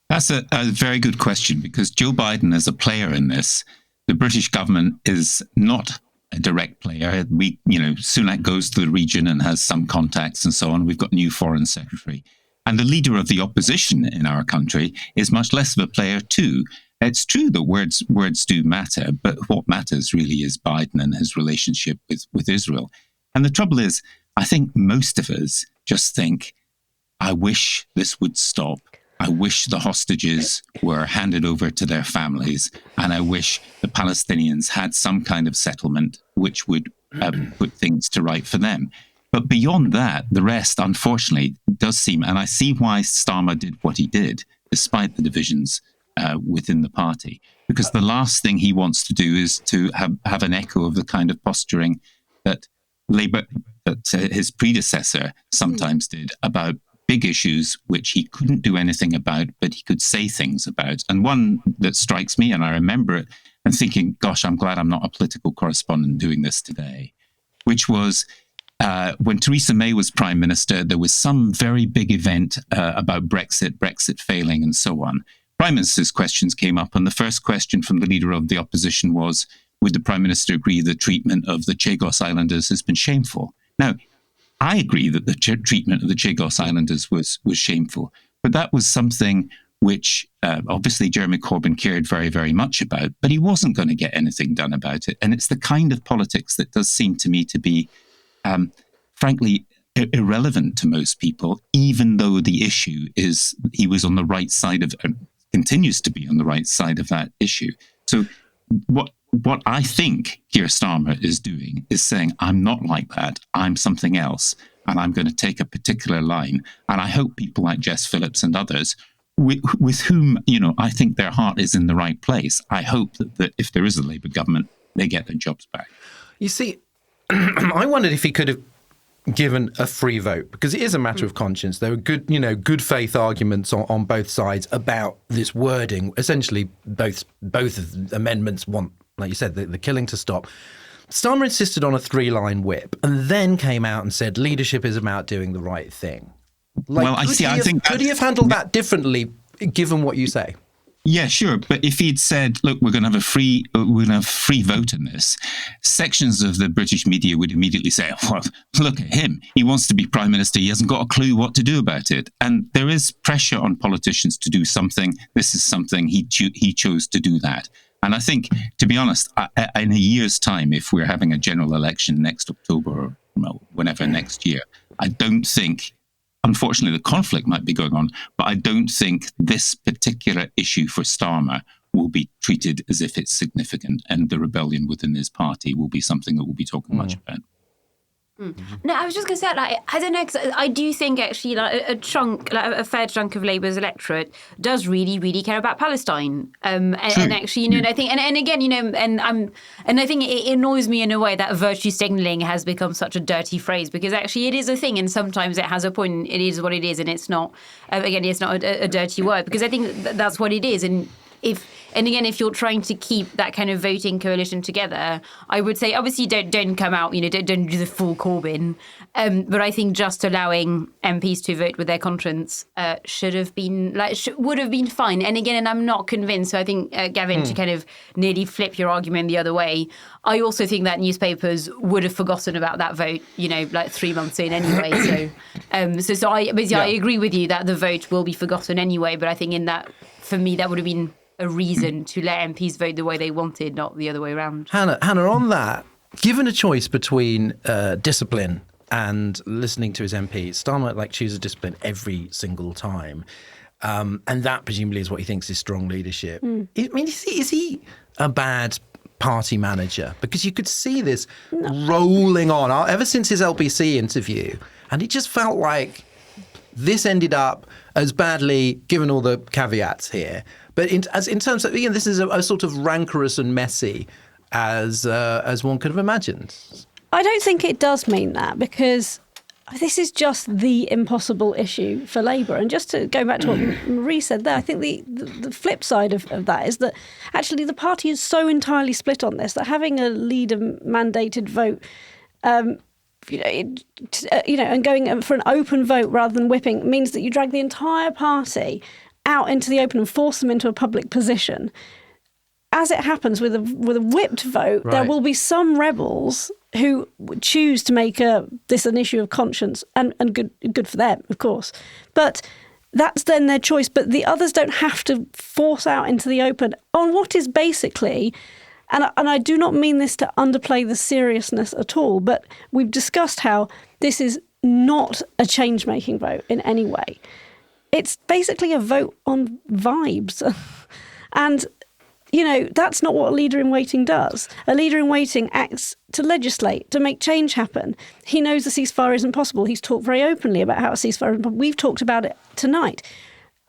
That's a very good question, because Joe Biden is a player in this. The British government is not a direct player. Sunak goes to the region and has some contacts and so on. We've got a new foreign secretary. And the leader of the opposition in our country is much less of a player too. It's true that words do matter, but what matters really is Biden and his relationship with Israel. And the trouble is, I think most of us just think, I wish this would stop. I wish the hostages were handed over to their families, and I wish the Palestinians had some kind of settlement which would put things to right for them. But beyond that, the rest, unfortunately, does seem, and I see why Starmer did what he did, despite the divisions within the party, because the last thing he wants to do is to have an echo of the kind of posturing that Labour, that his predecessor sometimes did about big issues which he couldn't do anything about, but he could say things about. And one that strikes me, and I remember it, and thinking, gosh, I'm glad I'm not a political correspondent doing this today, which was when Theresa May was Prime Minister, there was some very big event about Brexit failing and so on. Prime Minister's questions came up, and the first question from the leader of the opposition was, would the Prime Minister agree the treatment of the Chagos Islanders has been shameful? Now, I agree that the treatment of the Chagos Islanders was shameful, but that was something which obviously Jeremy Corbyn cared very, very much about, but he wasn't going to get anything done about it. And it's the kind of politics that does seem to me to be, frankly, irrelevant to most people, even though the issue is he was on the right side of, continues to be on the right side of that issue. So what I think Keir Starmer is doing is saying, I'm not like that, I'm something else, and I'm going to take a particular line. And I hope people like Jess Phillips and others, with whom, I think their heart is in the right place, I hope that if there is a Labour government, they get their jobs back. You see, I wondered if he could have given a free vote, because it is a matter of conscience. There are good faith arguments on both sides about this wording. Essentially, both of the amendments want, like you said, the killing to stop. Starmer insisted on a 3-line whip and then came out and said leadership is about doing the right thing. Could he have handled that differently, given what you say? Yeah, sure. But if he'd said, look, we're going to have free vote in this, sections of the British media would immediately say, well, look at him. He wants to be prime minister. He hasn't got a clue what to do about it. And there is pressure on politicians to do something. This is something he chose to do that. And I think, to be honest, in a year's time, if we're having a general election next October or whenever next year, I don't think, unfortunately, the conflict might be going on, but I don't think this particular issue for Starmer will be treated as if it's significant, and the rebellion within his party will be something that we'll be talking much about. No, I was just going to say, I don't know, because I do think actually a fair chunk of Labour's electorate does really, really care about Palestine. And actually, and I think, and again, and I think it annoys me in a way that virtue signalling has become such a dirty phrase, because actually it is a thing, and sometimes it has a point. It is what it is, and it's not. Again, it's not a dirty word, because I think that's what it is, and. If you're trying to keep that kind of voting coalition together, I would say obviously don't come out, don't do the full Corbyn. But I think just allowing MPs to vote with their conscience would have been fine. And I'm not convinced. So I think Gavin, to kind of nearly flip your argument the other way, I also think that newspapers would have forgotten about that vote, 3 months in anyway. So I agree with you that the vote will be forgotten anyway. But I think for me, that would have been a reason to let MPs vote the way they wanted, not the other way around. Hannah, on that, given a choice between discipline and listening to his MPs, Starmer chooses discipline every single time, and that presumably is what he thinks is strong leadership. I mean, is he a bad party manager? Because you could see this rolling on ever since his LBC interview, and it just felt like this ended up as badly, given all the caveats here. But in terms of, this is a sort of rancorous and messy as one could have imagined. I don't think it does mean that, because this is just the impossible issue for Labour. And just to go back to what Marie said there, I think the flip side of that is that actually the party is so entirely split on this that having a leader-mandated vote, and going for an open vote rather than whipping means that you drag the entire party out into the open and force them into a public position. As it happens with a whipped vote, right, there will be some rebels who choose to make this an issue of conscience, and good for them, of course. But that's then their choice. But the others don't have to force out into the open on what is basically, and I do not mean this to underplay the seriousness at all, but we've discussed how this is not a change-making vote in any way. It's basically a vote on vibes. And, that's not what a leader in waiting does. A leader in waiting acts to legislate, to make change happen. He knows the ceasefire isn't possible. He's talked very openly about how a ceasefire isn't possible. We've talked about it tonight.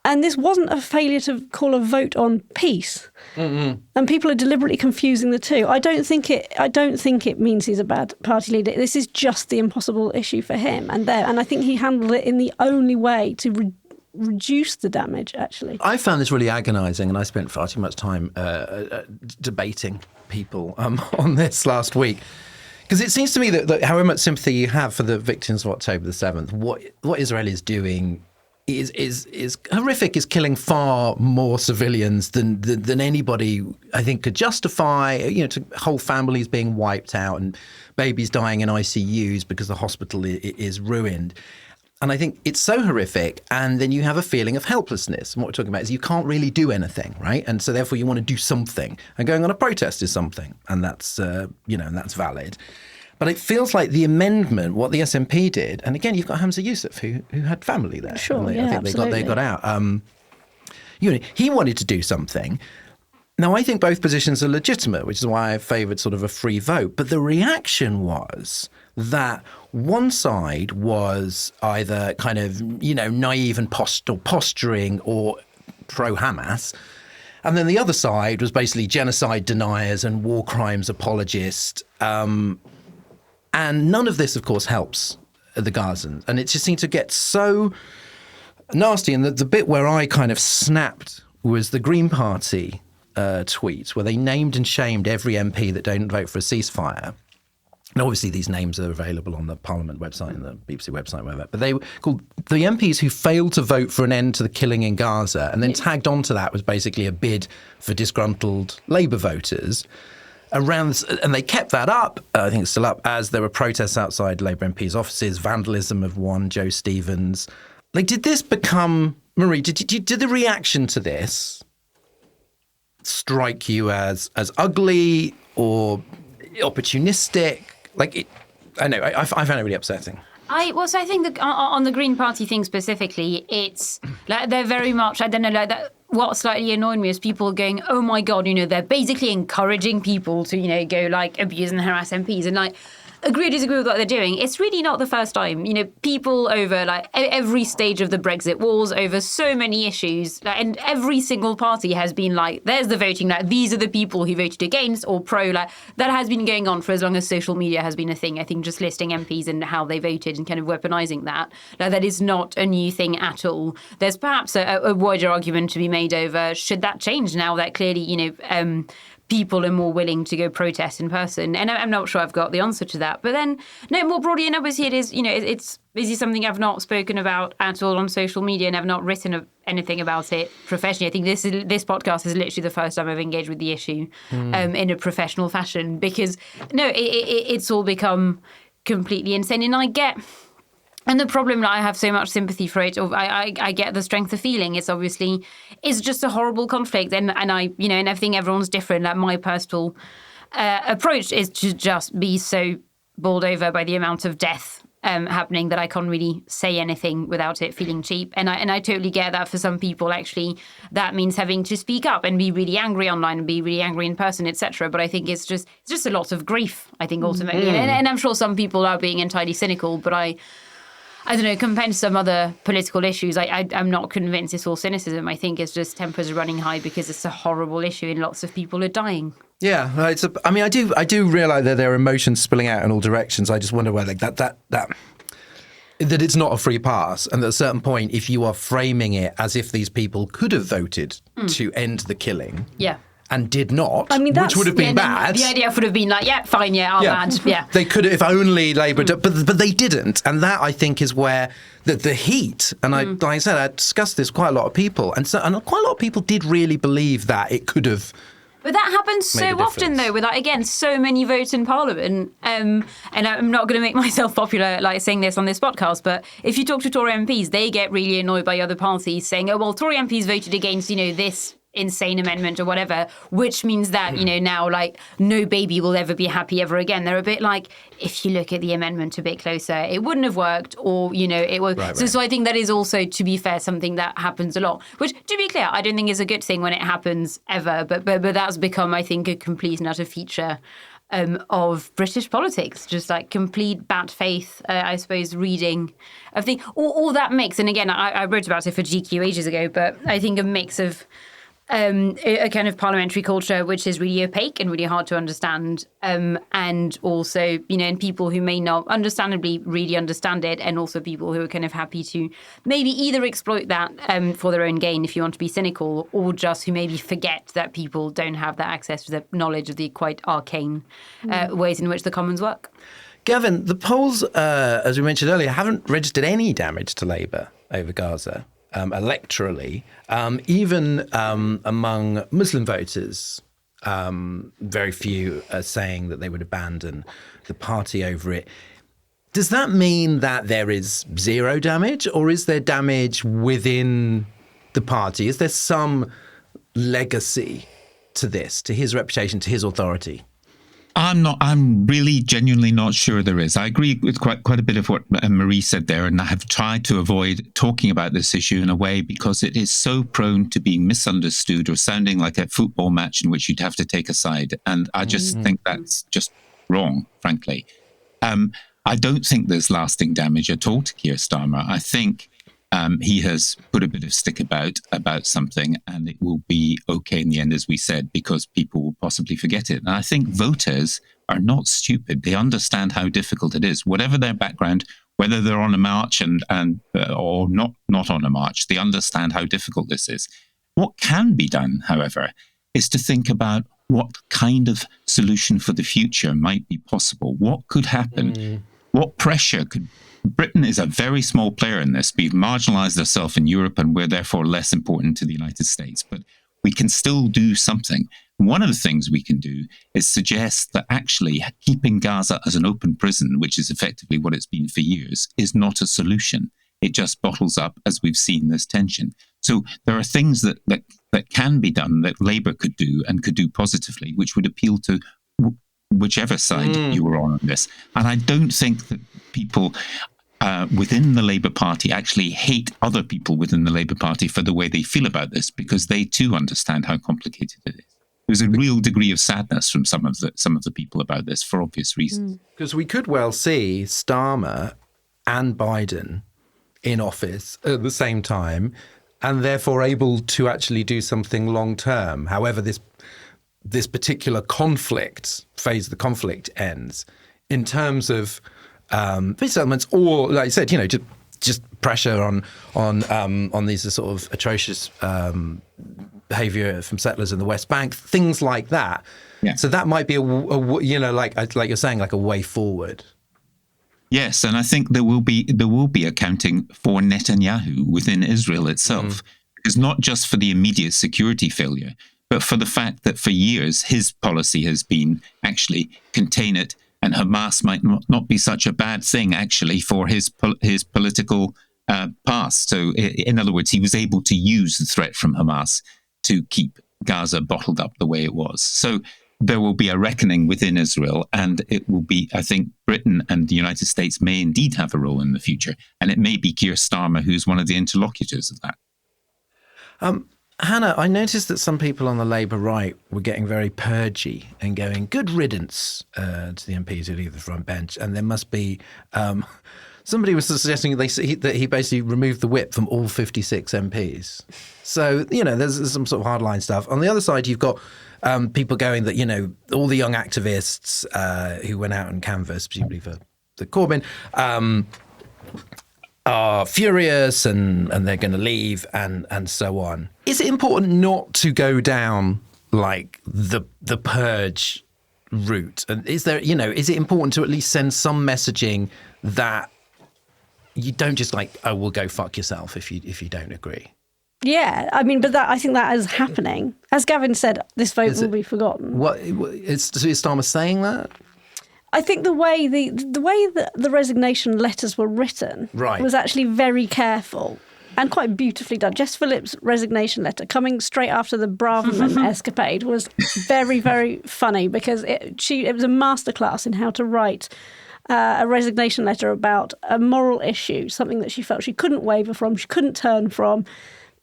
And this wasn't a failure to call a vote on peace. Mm-hmm. And people are deliberately confusing the two. I don't think it means he's a bad party leader. This is just the impossible issue for him. And I think he handled it in the only way to reduce the damage, actually. I found this really agonising, and I spent far too much time debating people on this last week. Because it seems to me that however much sympathy you have for the victims of October the 7th, what Israel is doing is horrific, is killing far more civilians than anybody, I think, could justify. To whole families being wiped out and babies dying in ICUs because the hospital is ruined. And I think it's so horrific, and then you have a feeling of helplessness. And what we're talking about is you can't really do anything, right? And so therefore you want to do something. And going on a protest is something, and that's and that's valid. But it feels like the amendment, what the SNP did, and again, you've got Hamza Yusuf, who had family there. Sure, I think absolutely. they got out. He wanted to do something. Now, I think both positions are legitimate, which is why I favoured sort of a free vote. But the reaction was that one side was either kind of, naive and posturing or pro-Hamas. And then the other side was basically genocide deniers and war crimes apologists. And none of this, of course, helps the Gazans. And it just seemed to get so nasty. And the bit where I kind of snapped was the Green Party tweet where they named and shamed every MP that don't vote for a ceasefire. And obviously these names are available on the Parliament website and the BBC website, whatever. But they were called the MPs who failed to vote for an end to the killing in Gaza. And then tagged onto that was basically a bid for disgruntled Labour voters. And they kept that up, I think it's still up, as there were protests outside Labour MPs' offices, vandalism of one, Joe Stevens. Like, did this become, Marie, did the reaction to this strike you as ugly or opportunistic? Like, I know, I found it really upsetting. I think on the Green Party thing specifically, it's like they're very much, I don't know, like that. What slightly annoyed me is people going, oh my God, they're basically encouraging people to, go like abuse and harass MPs. And like, agree or disagree with what they're doing. It's really not the first time. People over like every stage of the Brexit wars, over so many issues, and every single party has been like, there's the voting, like these are the people who voted against or pro, like that has been going on for as long as social media has been a thing. I think just listing MPs and how they voted and kind of weaponizing that, like that is not a new thing at all. There's perhaps a wider argument to be made over, should that change now that clearly, people are more willing to go protest in person. And I'm not sure I've got the answer to that. But then, no, more broadly, and obviously it is, this is something I've not spoken about at all on social media, and I've not written anything about it professionally. I think this podcast is literally the first time I've engaged with the issue in a professional fashion, because, it's all become completely insane. And the problem that I have so much sympathy for it, or I get the strength of feeling. It's just a horrible conflict, and I think everyone's different. Like my personal approach is to just be so bowled over by the amount of death happening that I can't really say anything without it feeling cheap. And I totally get that for some people. Actually, that means having to speak up and be really angry online and be really angry in person, etc. But I think it's just a lot of grief. I think ultimately, and I'm sure some people are being entirely cynical, but I don't know, compared to some other political issues, I'm not convinced it's all cynicism. I think it's just tempers are running high because it's a horrible issue and lots of people are dying. Yeah, I do realise that there are emotions spilling out in all directions. I just wonder whether that it's not a free pass, and at a certain point, if you are framing it as if these people could have voted to end the killing, and did not, which would have been bad. The idea would have been like, yeah, fine, yeah, bad, yeah. They could have, if only Labour, but they didn't, and that I think is where the heat. And like I said, I discussed this with quite a lot of people, and quite a lot of people did really believe that it could have. But that happens so often, though, with, again, so many votes in Parliament. And I'm not going to make myself popular, like, saying this on this podcast, but if you talk to Tory MPs, they get really annoyed by other parties saying, oh, well, Tory MPs voted against, this insane amendment or whatever, which means that, now, like, no baby will ever be happy ever again. They're a bit like, if you look at the amendment a bit closer, it wouldn't have worked, or, it was. Right. So I think that is also, to be fair, something that happens a lot, which, to be clear, I don't think is a good thing when it happens ever, but that's become, I think, a complete and utter feature of British politics, just like complete bad faith, I suppose, reading of things, all that mix. And again, I wrote about it for GQ ages ago, but I think a mix of a kind of parliamentary culture which is really opaque and really hard to understand, and also, and people who may not understandably really understand it, and also people who are kind of happy to maybe either exploit that for their own gain, if you want to be cynical, or just who maybe forget that people don't have that access to the knowledge of the quite arcane ways in which the Commons work. Gavin, the polls, as we mentioned earlier, haven't registered any damage to Labour over Gaza. Electorally, even among Muslim voters, very few are saying that they would abandon the party over it. Does that mean that there is zero damage, or is there damage within the party? Is there some legacy to this, to his reputation, to his authority? I'm really genuinely not sure there is. I agree with quite a bit of what Marie said there, and I have tried to avoid talking about this issue in a way because it is so prone to being misunderstood or sounding like a football match in which you'd have to take a side. And I just think that's just wrong, frankly. I don't think there's lasting damage at all to Keir Starmer. I think he has put a bit of stick about something, and it will be okay in the end, as we said, because people will possibly forget it. And I think voters are not stupid. They understand how difficult it is. Whatever their background, whether they're on a march or not on a march. They understand how difficult this is. What can be done, however, is to think about what kind of solution for the future might be possible. What could happen? What pressure could... Britain is a very small player in this. We've marginalized ourselves in Europe, and we're therefore less important to the United States. But we can still do something. One of the things we can do is suggest that actually keeping Gaza as an open prison, which is effectively what it's been for years, is not a solution. It just bottles up, as we've seen, this tension. So there are things that can be done that Labour could do and could do positively, which would appeal to whichever side you were on this. And I don't think that people within the Labour Party actually hate other people within the Labour Party for the way they feel about this, because they too understand how complicated it is. There's a real degree of sadness from some of the people about this for obvious reasons. Because we could well see Starmer and Biden in office at the same time, and therefore able to actually do something long term. However, this particular phase of the conflict ends, in terms of peace settlements, or like you said, just pressure on these sort of atrocious behaviour from settlers in the West Bank, things like that. Yeah. So that might be like you're saying, like a way forward. Yes, and I think there will be accounting for Netanyahu within Israel itself, because not just for the immediate security failure, but for the fact that for years his policy has been actually contain it, and Hamas might not be such a bad thing actually for his political past. So in other words, he was able to use the threat from Hamas to keep Gaza bottled up the way it was. So there will be a reckoning within Israel, and it will be, I think, Britain and the United States may indeed have a role in the future. And it may be Keir Starmer who's one of the interlocutors of that. Hannah, I noticed that some people on the Labour right were getting very purgy and going, good riddance to the MPs who leave the front bench. And there must be... somebody was suggesting that he basically removed the whip from all 56 MPs. So, there's some sort of hardline stuff. On the other side, you've got people going that, all the young activists who went out and canvassed, presumably for the Corbyn, are furious and they're going to leave and so on. Is it important not to go down like the purge route? And is it important to at least send some messaging that you don't just we'll go fuck yourself if you don't agree? Yeah, I mean, but I think that is happening. As Gavin said, this vote will be forgotten. What is Starmer saying that? I think the way that the resignation letters were written was actually very careful and quite beautifully done. Jess Phillips' resignation letter, coming straight after the Braverman escapade, was very, very funny, because it was a masterclass in how to write a resignation letter about a moral issue, something that she felt she couldn't waver from, she couldn't turn from,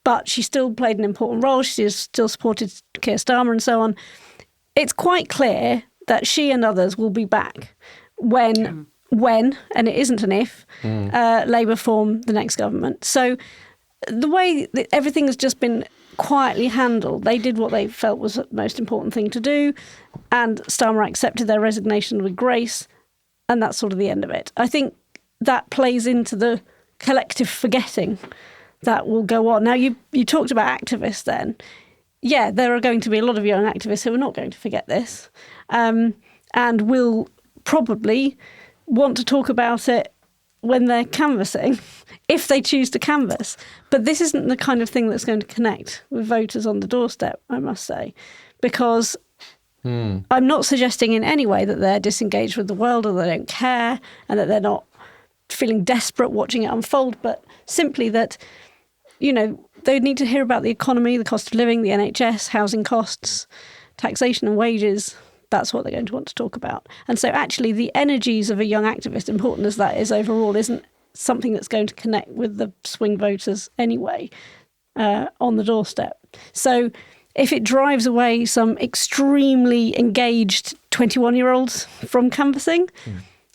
but she still played an important role. She still supported Keir Starmer and so on. It's quite clear that she and others will be back when, and it isn't an if, Labour form the next government. So the way that everything has just been quietly handled, they did what they felt was the most important thing to do, and Starmer accepted their resignation with grace, and that's sort of the end of it. I think that plays into the collective forgetting that will go on. Now, you talked about activists then. Yeah, there are going to be a lot of young activists who are not going to forget this, and will probably want to talk about it when they're canvassing, if they choose to canvass. But this isn't the kind of thing that's going to connect with voters on the doorstep, I must say, because I'm not suggesting in any way that they're disengaged with the world or they don't care and that they're not feeling desperate watching it unfold, but simply that, they need to hear about the economy, the cost of living, the NHS, housing costs, taxation and wages. That's what they're going to want to talk about. And so actually the energies of a young activist, important as that is overall, isn't something that's going to connect with the swing voters anyway on the doorstep. So if it drives away some extremely engaged 21-year-olds from canvassing,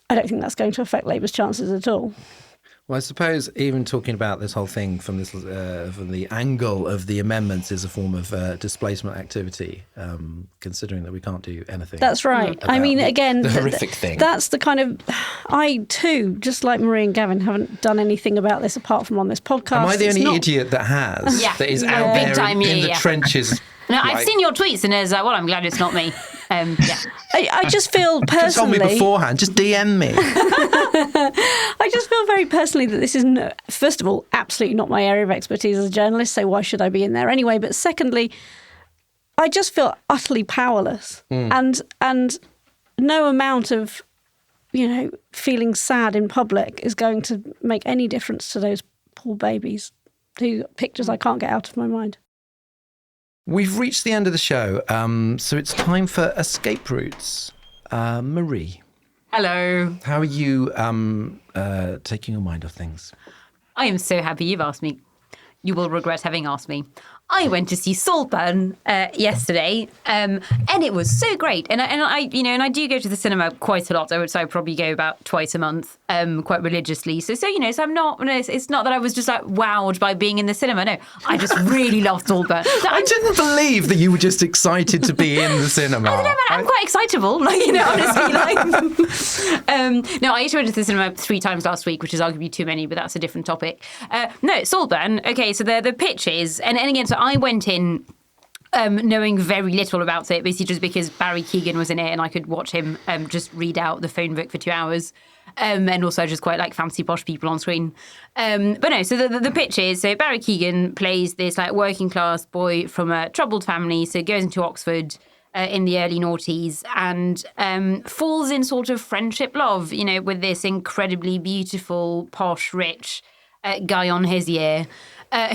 I don't think that's going to affect Labour's chances at all. Well, I suppose even talking about this whole thing from the angle of the amendments is a form of displacement activity, considering that we can't do anything. That's right. I mean, again, the horrific thing. That's the kind of. I too, just like Marie and Gavin, haven't done anything about this apart from on this podcast. Am I the only idiot that has? Yeah. That is Yeah. out Big there time, in yeah, the yeah. trenches. No, I've seen your tweets, and there's well, I'm glad it's not me. Yeah. I just feel Just told personally. me beforehand. Just DM me. I just feel very personally that this is, first of all, absolutely not my area of expertise as a journalist, so why should I be in there anyway? But secondly, I just feel utterly powerless. And no amount of, feeling sad in public is going to make any difference to those poor babies whose pictures I can't get out of my mind. We've reached the end of the show, so it's time for escape routes. Marie, Hello. how are you taking your mind off things? I am so happy you've asked me. You will regret having asked me. I went to see Saltburn yesterday, and it was so great. And I do go to the cinema quite a lot. I would say I probably go about twice a month, quite religiously. So I'm not. It's not that I was just like wowed by being in the cinema. No, I just really loved Saltburn. I didn't believe that you were just excited to be in the cinema. I don't know, man, I'm quite excitable, honestly. No, I went to the cinema 3 times last week, which is arguably too many, but that's a different topic. No, Saltburn. Okay, so the pitch is, and again, so I went in knowing very little about it, basically just because Barry Keoghan was in it and I could watch him just read out the phone book for 2 hours. And also just quite like fancy posh people on screen. But no, so the pitch is, so Barry Keoghan plays this like working class boy from a troubled family, so goes into Oxford in the early noughties and falls in sort of friendship love, with this incredibly beautiful, posh, rich guy on his year.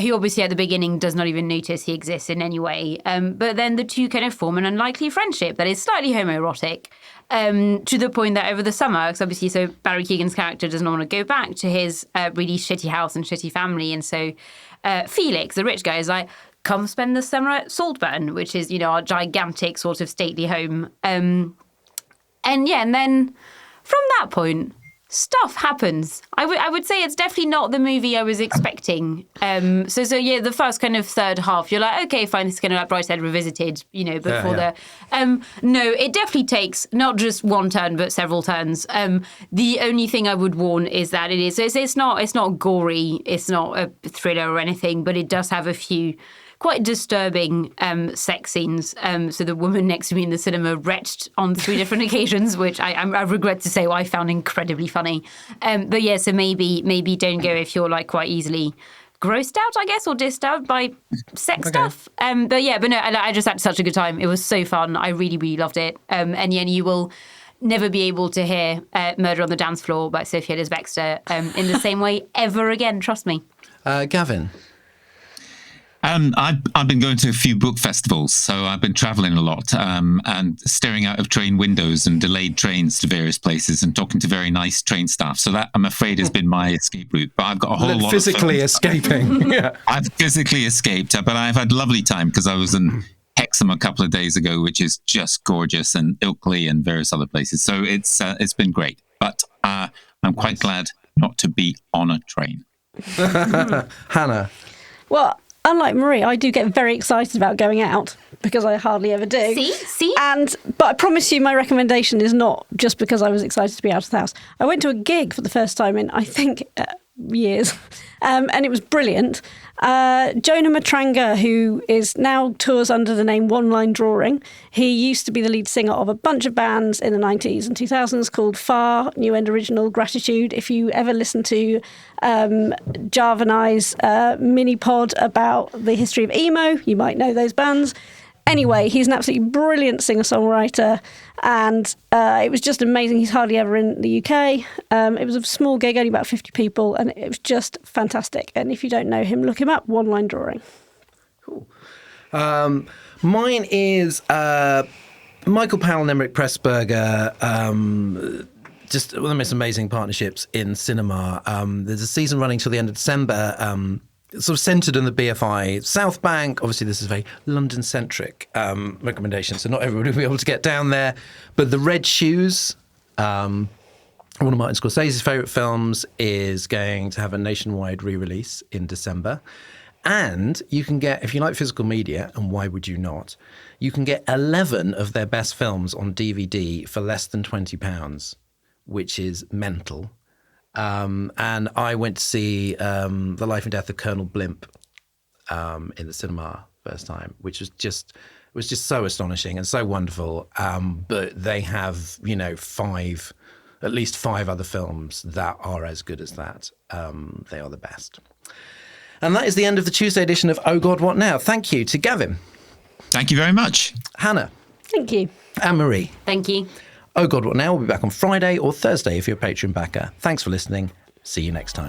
Who obviously at the beginning does not even notice he exists in any way. But then the two kind of form an unlikely friendship that is slightly homoerotic, to the point that over the summer, because obviously so Barry Keoghan's character doesn't want to go back to his really shitty house and shitty family. And so Felix, the rich guy, is like, come spend the summer at Saltburn, which is, our gigantic sort of stately home. And then from that point, stuff happens. I would say it's definitely not the movie I was expecting. So the first kind of third half, you're like, okay, fine, this is kind of like Brightside Revisited, the... no, it definitely takes not just one turn, but several turns. The only thing I would warn is that it's not gory, it's not a thriller or anything, but it does have a few quite disturbing sex scenes. So the woman next to me in the cinema retched on 3 different occasions, which I regret to say I found incredibly funny. But yeah, so maybe don't go if you're like quite easily grossed out, I guess, or disturbed by sex stuff. But no, I just had such a good time. It was so fun. I really, really loved it. And you will never be able to hear Murder on the Dance Floor by Sophie Ellis-Bextor in the same way ever again, trust me. Gavin? I've been going to a few book festivals, so I've been traveling a lot and staring out of train windows and delayed trains to various places and talking to very nice train staff. So that, I'm afraid, has been my escape route. But I've got a whole lot physically of escaping. Yeah. I've physically escaped, but I've had a lovely time because I was in Hexham a couple of days ago, which is just gorgeous, and Ilkley and various other places. So it's been great. But I'm quite glad not to be on a train. Hannah? Well, unlike Marie, I do get very excited about going out because I hardly ever do. See? But I promise you my recommendation is not just because I was excited to be out of the house. I went to a gig for the first time in, I think, years, and it was brilliant. Jonah Matranga, who is now tours under the name One Line Drawing. He used to be the lead singer of a bunch of bands in the 90s and 2000s called Far, New End Original, Gratitude. If you ever listen to Jarv and I's mini pod about the history of emo, you might know those bands. Anyway, he's an absolutely brilliant singer-songwriter, and it was just amazing. He's hardly ever in the UK. It was a small gig, only about 50 people, and it was just fantastic. And if you don't know him, look him up, One Line Drawing. Cool. Mine is Michael Powell and Emmerich Pressburger. Just one of the most amazing partnerships in cinema. There's a season running till the end of December, sort of centred on the BFI South Bank. Obviously, this is a very London-centric recommendation, so not everybody will be able to get down there. But the Red Shoes, one of Martin Scorsese's favourite films is going to have a nationwide re-release in December. And you can get, if you like physical media, and why would you not, you can get 11 of their best films on DVD for less than £20, which is mental. And I went to see The Life and Death of Colonel Blimp in the cinema first time, which was just so astonishing and so wonderful. But they have, at least 5 other films that are as good as that. They are the best. And that is the end of the Tuesday edition of Oh God, What Now? Thank you to Gavin. Thank you very much. Hannah. Thank you. Anne-Marie. Thank you. Oh God, What Now? We'll be back on Friday or Thursday if you're a Patreon backer. Thanks for listening. See you next time.